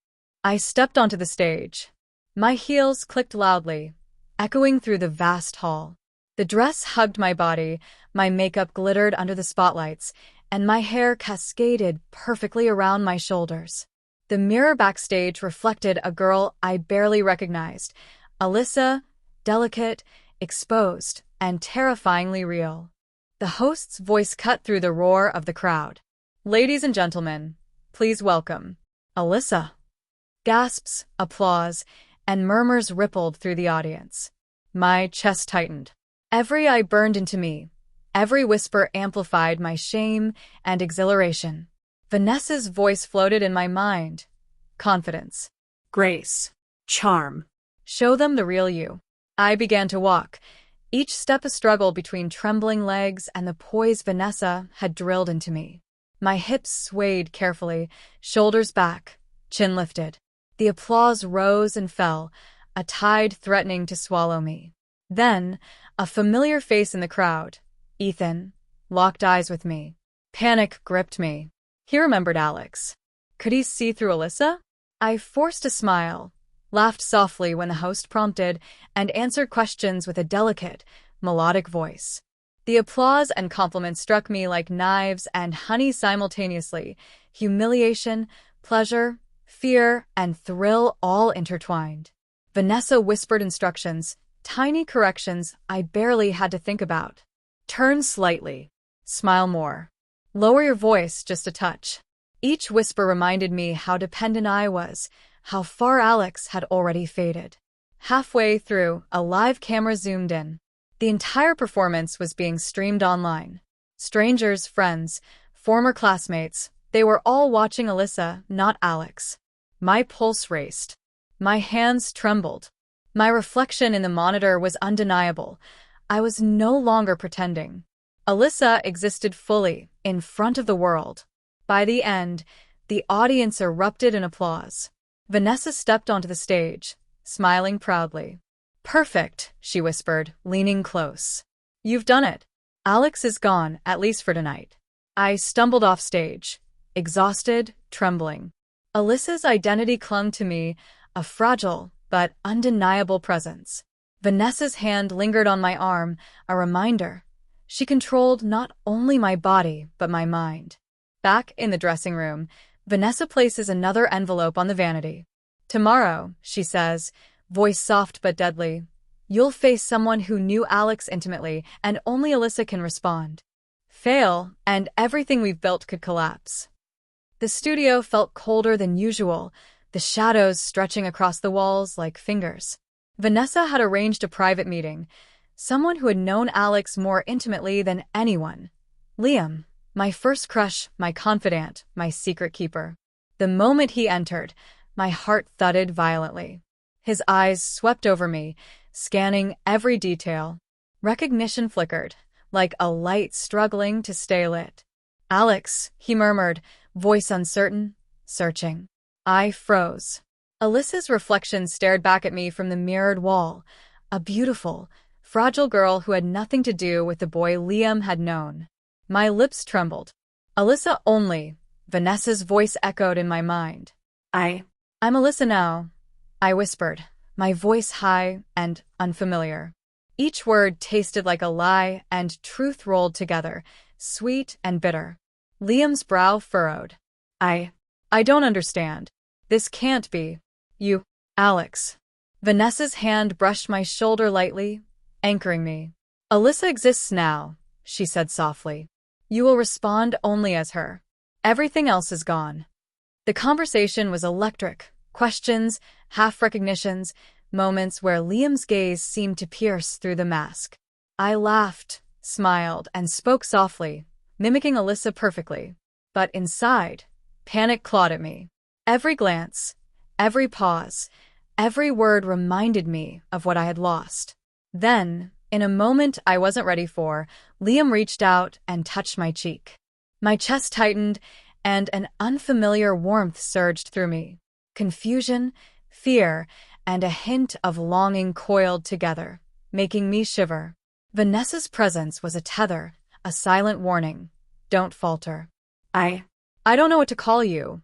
I stepped onto the stage. My heels clicked loudly, echoing through the vast hall. The dress hugged my body, my makeup glittered under the spotlights, and my hair cascaded perfectly around my shoulders. The mirror backstage reflected a girl I barely recognized, Alyssa, delicate, exposed, and terrifyingly real. The host's voice cut through the roar of the crowd. "Ladies and gentlemen, please welcome Alyssa." Gasps, applause, and murmurs rippled through the audience. My chest tightened. Every eye burned into me. Every whisper amplified my shame and exhilaration. Vanessa's voice floated in my mind. Confidence. Grace. Charm. Show them the real you. I began to walk, each step a struggle between trembling legs and the poise Vanessa had drilled into me. My hips swayed carefully, shoulders back, chin lifted. The applause rose and fell, a tide threatening to swallow me. Then, a familiar face in the crowd, Ethan, locked eyes with me. Panic gripped me. He remembered Alex. Could he see through Alyssa? I forced a smile, laughed softly when the host prompted, and answered questions with a delicate, melodic voice. The applause and compliments struck me like knives and honey simultaneously, humiliation, pleasure, fear, and thrill all intertwined. Vanessa whispered instructions, tiny corrections I barely had to think about. "Turn slightly. Smile more. Lower your voice just a touch." Each whisper reminded me how dependent I was, how far Alex had already faded. Halfway through, a live camera zoomed in. The entire performance was being streamed online. Strangers, friends, former classmates, they were all watching Alyssa, not Alex. My pulse raced. My hands trembled. My reflection in the monitor was undeniable. I was no longer pretending. Alyssa existed fully, in front of the world. By the end, the audience erupted in applause. Vanessa stepped onto the stage, smiling proudly. "Perfect," she whispered, leaning close. "You've done it. Alex is gone, at least for tonight." I stumbled off stage, exhausted, trembling. Alyssa's identity clung to me, a fragile but undeniable presence. Vanessa's hand lingered on my arm, a reminder. She controlled not only my body, but my mind. Back in the dressing room, Vanessa places another envelope on the vanity. "Tomorrow," she says, voice soft but deadly, "you'll face someone who knew Alex intimately, and only Alyssa can respond. Fail, and everything we've built could collapse." The studio felt colder than usual, the shadows stretching across the walls like fingers. Vanessa had arranged a private meeting, someone who had known Alex more intimately than anyone. Liam, my first crush, my confidant, my secret keeper. The moment he entered, my heart thudded violently. His eyes swept over me, scanning every detail. Recognition flickered, like a light struggling to stay lit. "Alex," he murmured, voice uncertain, searching. I froze. Alyssa's reflection stared back at me from the mirrored wall, a beautiful, fragile girl who had nothing to do with the boy Liam had known. My lips trembled. "Alyssa only," Vanessa's voice echoed in my mind. I'm Alyssa now," I whispered, my voice high and unfamiliar. Each word tasted like a lie, and truth rolled together, sweet and bitter. Liam's brow furrowed. I don't understand. This can't be. You, Alex." Vanessa's hand brushed my shoulder lightly, anchoring me. "Alyssa exists now," she said softly. "You will respond only as her. Everything else is gone." The conversation was electric. Questions, half-recognitions, moments where Liam's gaze seemed to pierce through the mask. I laughed, smiled, and spoke softly, mimicking Alyssa perfectly. But inside, panic clawed at me. Every glance, every pause, every word reminded me of what I had lost. Then, in a moment I wasn't ready for, Liam reached out and touched my cheek. My chest tightened, and an unfamiliar warmth surged through me. Confusion, fear, and a hint of longing coiled together, making me shiver. Vanessa's presence was a tether, a silent warning. "Don't falter." I don't know what to call you,"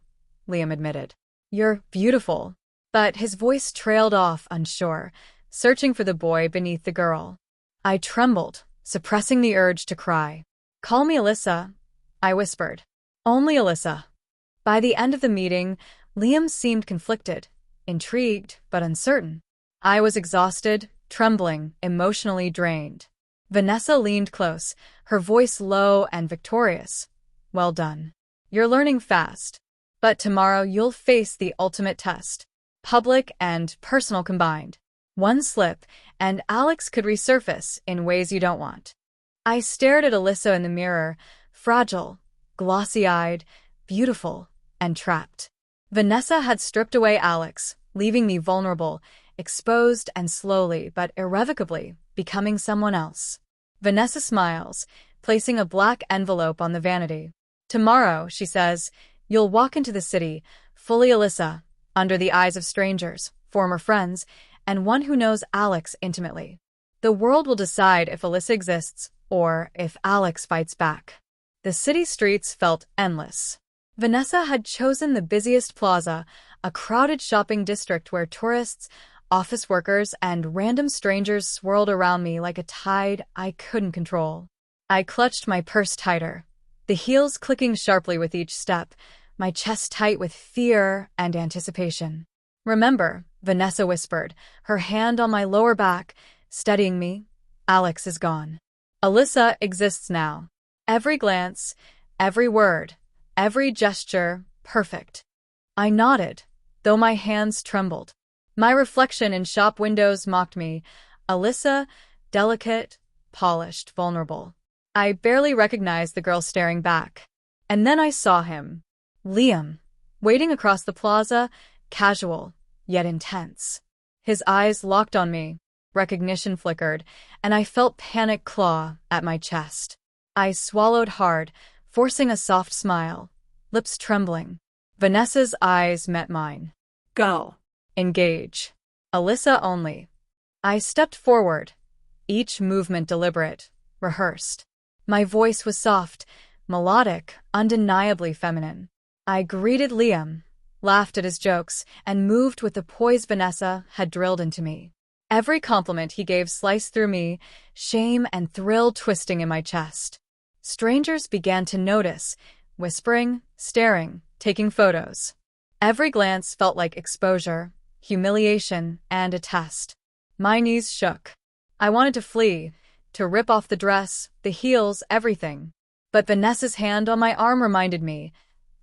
Liam admitted. "You're beautiful." But his voice trailed off, unsure, searching for the boy beneath the girl. I trembled, suppressing the urge to cry. "Call me Alyssa," I whispered. "Only Alyssa." By the end of the meeting, Liam seemed conflicted, intrigued, but uncertain. I was exhausted, trembling, emotionally drained. Vanessa leaned close, her voice low and victorious. "Well done. You're learning fast. But tomorrow you'll face the ultimate test. Public and personal combined. One slip, and Alex could resurface in ways you don't want." I stared at Alyssa in the mirror, fragile, glossy-eyed, beautiful, and trapped. Vanessa had stripped away Alex, leaving me vulnerable, exposed and slowly but irrevocably becoming someone else. Vanessa smiles, placing a black envelope on the vanity. "Tomorrow," she says, "you'll walk into the city, fully Alyssa, under the eyes of strangers, former friends, and one who knows Alex intimately. The world will decide if Alyssa exists or if Alex fights back." The city streets felt endless. Vanessa had chosen the busiest plaza, a crowded shopping district where tourists, office workers, and random strangers swirled around me like a tide I couldn't control. I clutched my purse tighter, the heels clicking sharply with each step, my chest tight with fear and anticipation. "Remember," Vanessa whispered, her hand on my lower back, steadying me, "Alex is gone. Alyssa exists now. Every glance, every word, every gesture, perfect." I nodded, though my hands trembled. My reflection in shop windows mocked me. Alyssa, delicate, polished, vulnerable. I barely recognized the girl staring back. And then I saw him. Liam, waiting across the plaza, casual, yet intense. His eyes locked on me. Recognition flickered, and I felt panic claw at my chest. I swallowed hard, forcing a soft smile, lips trembling. Vanessa's eyes met mine. Go. Engage. Alyssa only. I stepped forward, each movement deliberate, rehearsed. My voice was soft, melodic, undeniably feminine. I greeted Liam, laughed at his jokes, and moved with the poise Vanessa had drilled into me. Every compliment he gave sliced through me, shame and thrill twisting in my chest. Strangers began to notice, whispering, staring, taking photos. Every glance felt like exposure, humiliation, and a test. My knees shook. I wanted to flee, to rip off the dress, the heels, everything. But Vanessa's hand on my arm reminded me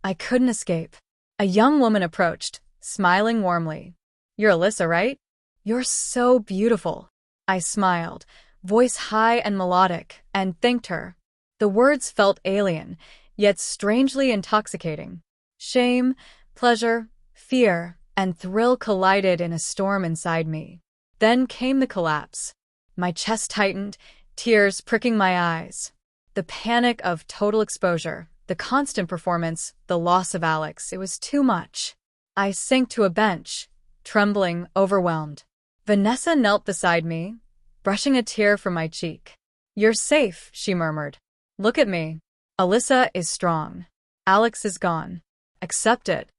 I couldn't escape. A young woman approached, smiling warmly. "You're Alyssa, right?" "You're so beautiful." I smiled, voice high and melodic, and thanked her. The words felt alien, yet strangely intoxicating. Shame, pleasure, fear, and thrill collided in a storm inside me. Then came the collapse. My chest tightened, tears pricking my eyes. The panic of total exposure, the constant performance, the loss of Alex, it was too much. I sank to a bench, trembling, overwhelmed. Vanessa knelt beside me, brushing a tear from my cheek. "You're safe," she murmured. "Look at me. Alyssa is strong. Alex is gone. Accept it."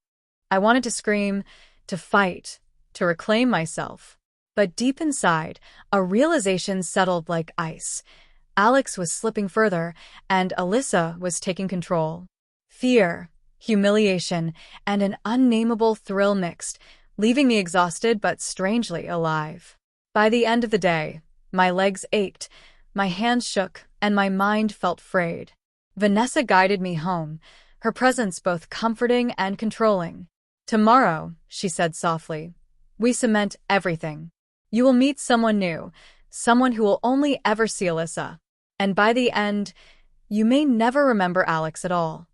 I wanted to scream, to fight, to reclaim myself. But deep inside, a realization settled like ice. Alex was slipping further, and Alyssa was taking control. Fear, humiliation, and an unnameable thrill mixed, leaving me exhausted but strangely alive. By the end of the day, my legs ached, my hands shook, and my mind felt frayed. Vanessa guided me home, her presence both comforting and controlling. "Tomorrow," she said softly, "we cement everything. You will meet someone new, someone who will only ever see Alyssa. And by the end, you may never remember Alex at all."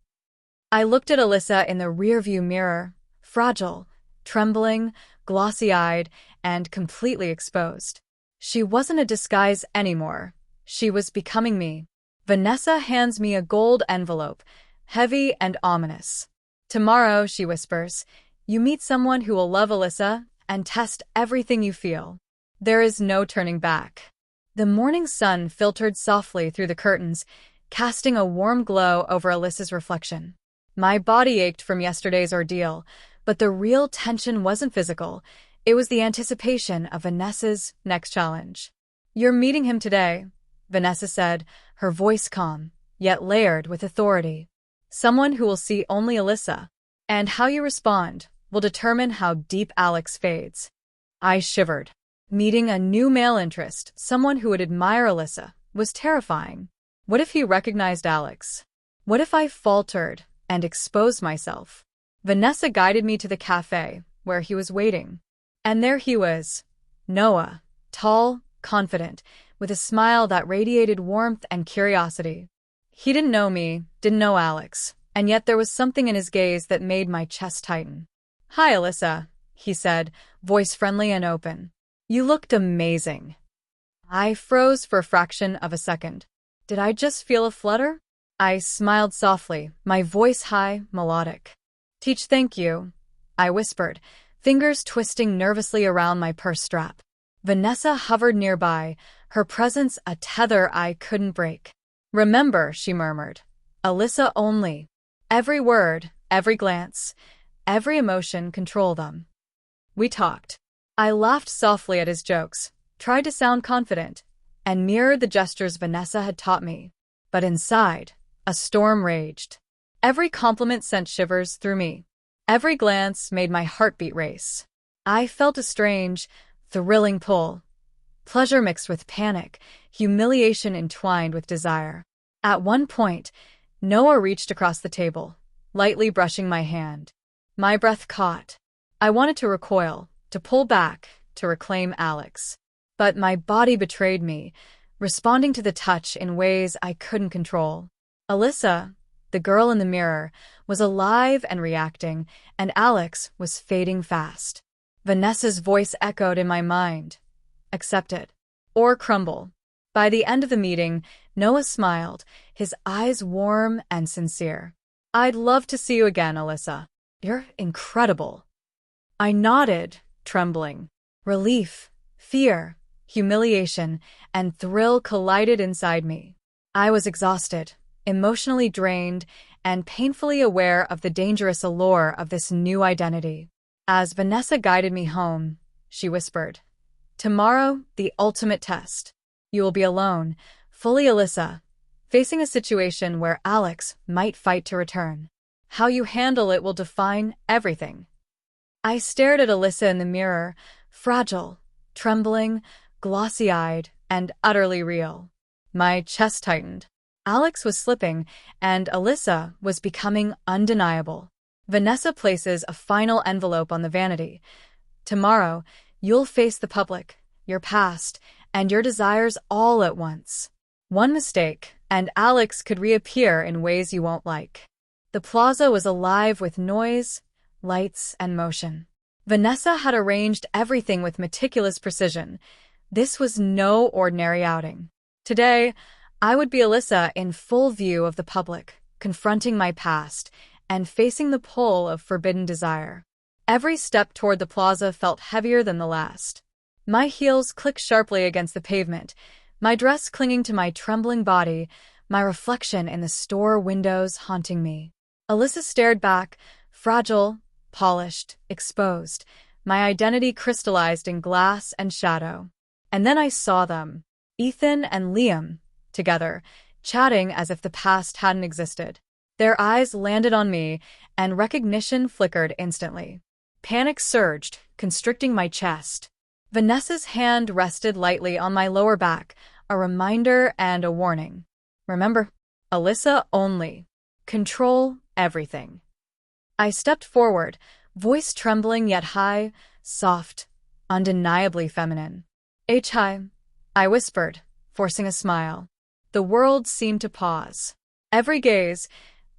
I looked at Alyssa in the rearview mirror, fragile, trembling, glossy-eyed, and completely exposed. She wasn't a disguise anymore. She was becoming me. Vanessa hands me a gold envelope, heavy and ominous. "Tomorrow," she whispers, "you meet someone who will love Alyssa and test everything you feel. There is no turning back." The morning sun filtered softly through the curtains, casting a warm glow over Alyssa's reflection. My body ached from yesterday's ordeal, but the real tension wasn't physical. It was the anticipation of Vanessa's next challenge. "You're meeting him today," Vanessa said, her voice calm, yet layered with authority. "Someone who will see only Alyssa. And how you respond will determine how deep Alex fades." I shivered. Meeting a new male interest, someone who would admire Alyssa, was terrifying. What if he recognized Alex? What if I faltered and exposed myself? Vanessa guided me to the cafe, where he was waiting. And there he was, Noah, tall, confident, with a smile that radiated warmth and curiosity. He didn't know me, didn't know Alex, and yet there was something in his gaze that made my chest tighten. "Hi, Alyssa," he said, voice friendly and open. "You looked amazing." I froze for a fraction of a second. Did I just feel a flutter? I smiled softly, my voice high, melodic. Thank you," I whispered, fingers twisting nervously around my purse strap. Vanessa hovered nearby, her presence a tether I couldn't break. "Remember," she murmured, "Alyssa only. Every word, every glance, every emotion, control them." We talked. I laughed softly at his jokes, tried to sound confident, and mirrored the gestures Vanessa had taught me. But inside, a storm raged. Every compliment sent shivers through me. Every glance made my heartbeat race. I felt a strange, thrilling pull. Pleasure mixed with panic, humiliation entwined with desire. At one point, Noah reached across the table, lightly brushing my hand. My breath caught. I wanted to recoil, to pull back, to reclaim Alex. But my body betrayed me, responding to the touch in ways I couldn't control. Alyssa, the girl in the mirror, was alive and reacting, and Alex was fading fast. Vanessa's voice echoed in my mind. Accept it, or crumble. By the end of the meeting, Noah smiled, his eyes warm and sincere. "I'd love to see you again, Alyssa. You're incredible." I nodded, trembling. Relief, fear, humiliation, and thrill collided inside me. I was exhausted, emotionally drained, and painfully aware of the dangerous allure of this new identity. As Vanessa guided me home, she whispered, Tomorrow, the ultimate test. You will be alone, fully Alyssa, facing a situation where Alex might fight to return. How you handle it will define everything. I stared at Alyssa in the mirror, fragile, trembling, glossy-eyed, and utterly real. My chest tightened. Alex was slipping, and Alyssa was becoming undeniable. Vanessa places a final envelope on the vanity. Tomorrow, you'll face the public, your past, and your desires all at once. One mistake, and Alex could reappear in ways you won't like. The plaza was alive with noise, lights, and motion. Vanessa had arranged everything with meticulous precision. This was no ordinary outing. Today, I would be Alyssa in full view of the public, confronting my past and facing the pull of forbidden desire. Every step toward the plaza felt heavier than the last. My heels clicked sharply against the pavement, my dress clinging to my trembling body, my reflection in the store windows haunting me. Alyssa stared back, fragile, polished, exposed, my identity crystallized in glass and shadow. And then I saw them, Ethan and Liam, together, chatting as if the past hadn't existed. Their eyes landed on me, and recognition flickered instantly. Panic surged, constricting my chest. Vanessa's hand rested lightly on my lower back, a reminder and a warning. Remember, Alyssa only. Control everything. I stepped forward, voice trembling yet high, soft, undeniably feminine. Hi, I whispered, forcing a smile. The world seemed to pause. Every gaze,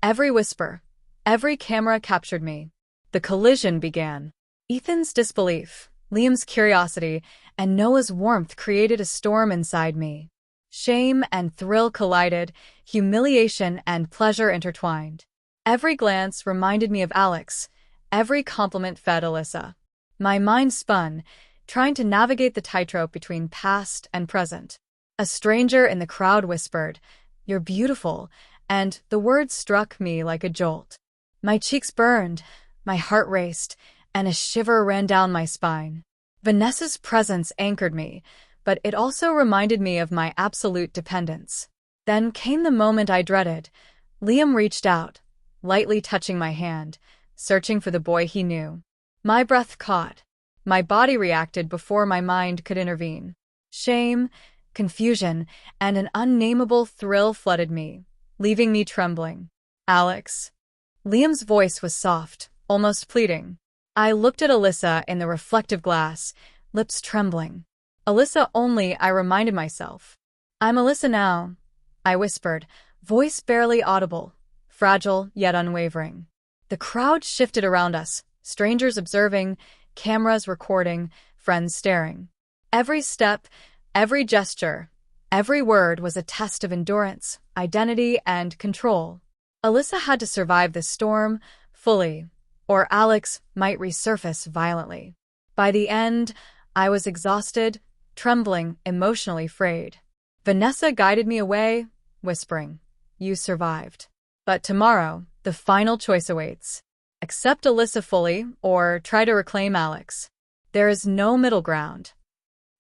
every whisper, every camera captured me. The collision began. Ethan's disbelief, Liam's curiosity, and Noah's warmth created a storm inside me. Shame and thrill collided, humiliation and pleasure intertwined. Every glance reminded me of Alex, every compliment fed Alyssa. My mind spun, trying to navigate the tightrope between past and present. A stranger in the crowd whispered, "You're beautiful," and the words struck me like a jolt. My cheeks burned, my heart raced, and a shiver ran down my spine. Vanessa's presence anchored me, but it also reminded me of my absolute dependence. Then came the moment I dreaded. Liam reached out, lightly touching my hand, searching for the boy he knew. My breath caught. My body reacted before my mind could intervene. Shame, confusion, and an unnameable thrill flooded me, leaving me trembling. "Alex." Liam's voice was soft, almost pleading. I looked at Alyssa in the reflective glass, lips trembling. "Alyssa only," I reminded myself. "I'm Alyssa now," I whispered, voice barely audible, fragile yet unwavering. The crowd shifted around us, strangers observing, cameras recording, friends staring. Every step, every gesture, every word was a test of endurance, identity, and control. Alyssa had to survive this storm fully, or Alex might resurface violently. By the end, I was exhausted, trembling, emotionally frayed. Vanessa guided me away, whispering, "You survived. But tomorrow, the final choice awaits. Accept Alyssa fully, or try to reclaim Alex. There is no middle ground."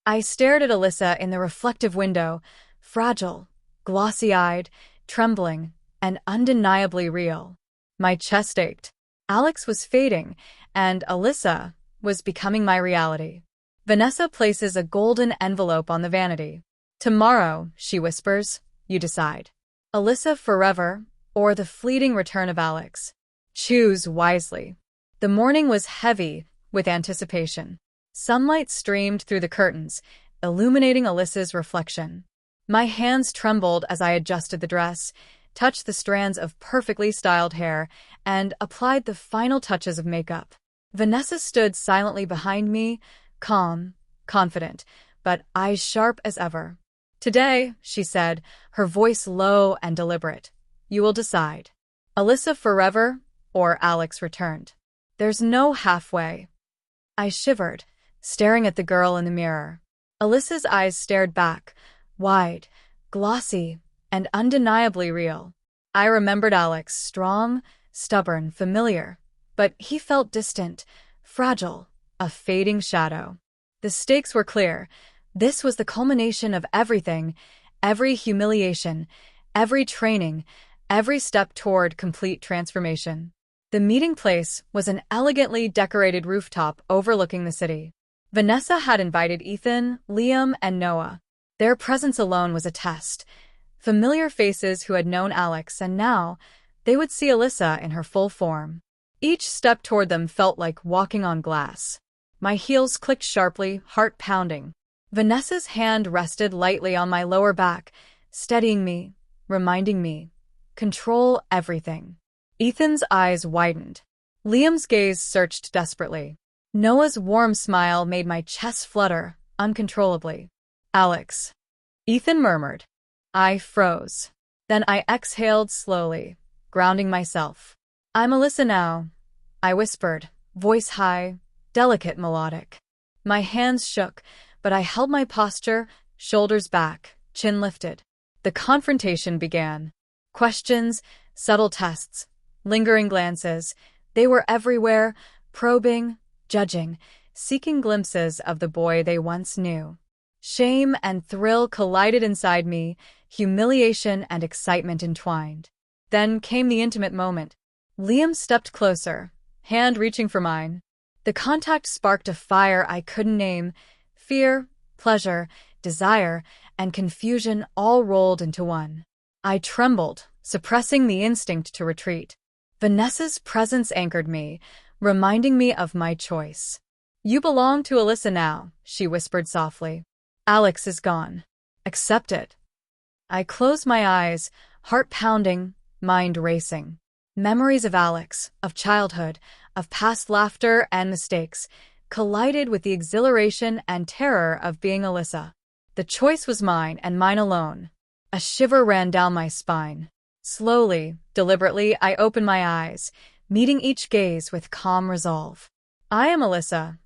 I stared at Alyssa in the reflective window, fragile, glossy-eyed, trembling, and undeniably real. My chest ached. Alex was fading, and Alyssa was becoming my reality. Vanessa places a golden envelope on the vanity. "Tomorrow," she whispers, "you decide. Alyssa forever, or the fleeting return of Alex. Choose wisely." The morning was heavy with anticipation. Sunlight streamed through the curtains, illuminating Alyssa's reflection. My hands trembled as I adjusted the dress, touched the strands of perfectly styled hair, and applied the final touches of makeup. Vanessa stood silently behind me, calm, confident, but eyes sharp as ever. "Today," she said, her voice low and deliberate, "you will decide. Alyssa forever, or Alex returned. There's no halfway." I shivered, staring at the girl in the mirror. Alyssa's eyes stared back, wide, glossy, and undeniably real. I remembered Alex, strong, stubborn, familiar, but he felt distant, fragile, a fading shadow. The stakes were clear. This was the culmination of everything, every humiliation, every training, every step toward complete transformation. The meeting place was an elegantly decorated rooftop overlooking the city. Vanessa had invited Ethan, Liam, and Noah. Their presence alone was a test. Familiar faces who had known Alex, and now they would see Alyssa in her full form. Each step toward them felt like walking on glass. My heels clicked sharply, heart pounding. Vanessa's hand rested lightly on my lower back, steadying me, reminding me, control everything. Ethan's eyes widened. Liam's gaze searched desperately. Noah's warm smile made my chest flutter uncontrollably. Alex. Ethan murmured. I froze. Then I exhaled slowly, grounding myself. I'm Alyssa now, I whispered, voice high, delicate melodic. My hands shook, but I held my posture, shoulders back, chin lifted. The confrontation began. Questions, subtle tests, lingering glances. They were everywhere, probing, judging, seeking glimpses of the boy they once knew. Shame and thrill collided inside me, humiliation and excitement entwined. Then came the intimate moment. Liam stepped closer, hand reaching for mine. The contact sparked a fire I couldn't name. Fear, pleasure, desire, and confusion all rolled into one. I trembled, suppressing the instinct to retreat. Vanessa's presence anchored me, reminding me of my choice. You belong to Alyssa now, she whispered softly. Alex is gone. Accept it. I closed my eyes, heart pounding, mind racing. Memories of Alex, of childhood, of past laughter and mistakes, collided with the exhilaration and terror of being Alyssa. The choice was mine and mine alone. A shiver ran down my spine. Slowly, deliberately, I opened my eyes, meeting each gaze with calm resolve. I am Alyssa,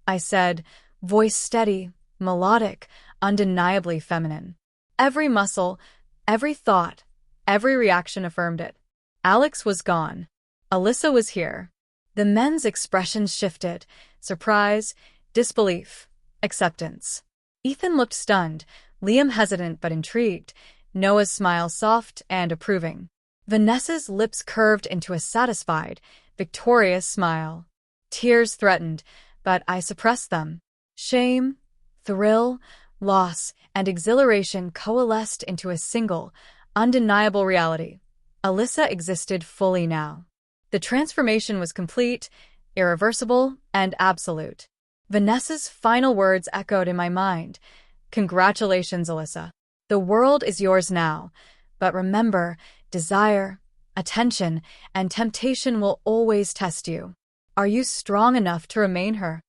I said, voice steady, melodic, undeniably feminine. Every muscle, every thought, every reaction affirmed it. Alex was gone. Alyssa was here. The men's expressions shifted. Surprise, disbelief, acceptance. Ethan looked stunned, Liam hesitant but intrigued, Noah's smile soft and approving. Vanessa's lips curved into a satisfied, victorious smile. Tears threatened, but I suppressed them. Shame, thrill, loss, and exhilaration coalesced into a single, undeniable reality. Alyssa existed fully now. The transformation was complete, irreversible, and absolute. Vanessa's final words echoed in my mind. Congratulations, Alyssa. The world is yours now. But remember, desire, attention, and temptation will always test you. Are you strong enough to remain her?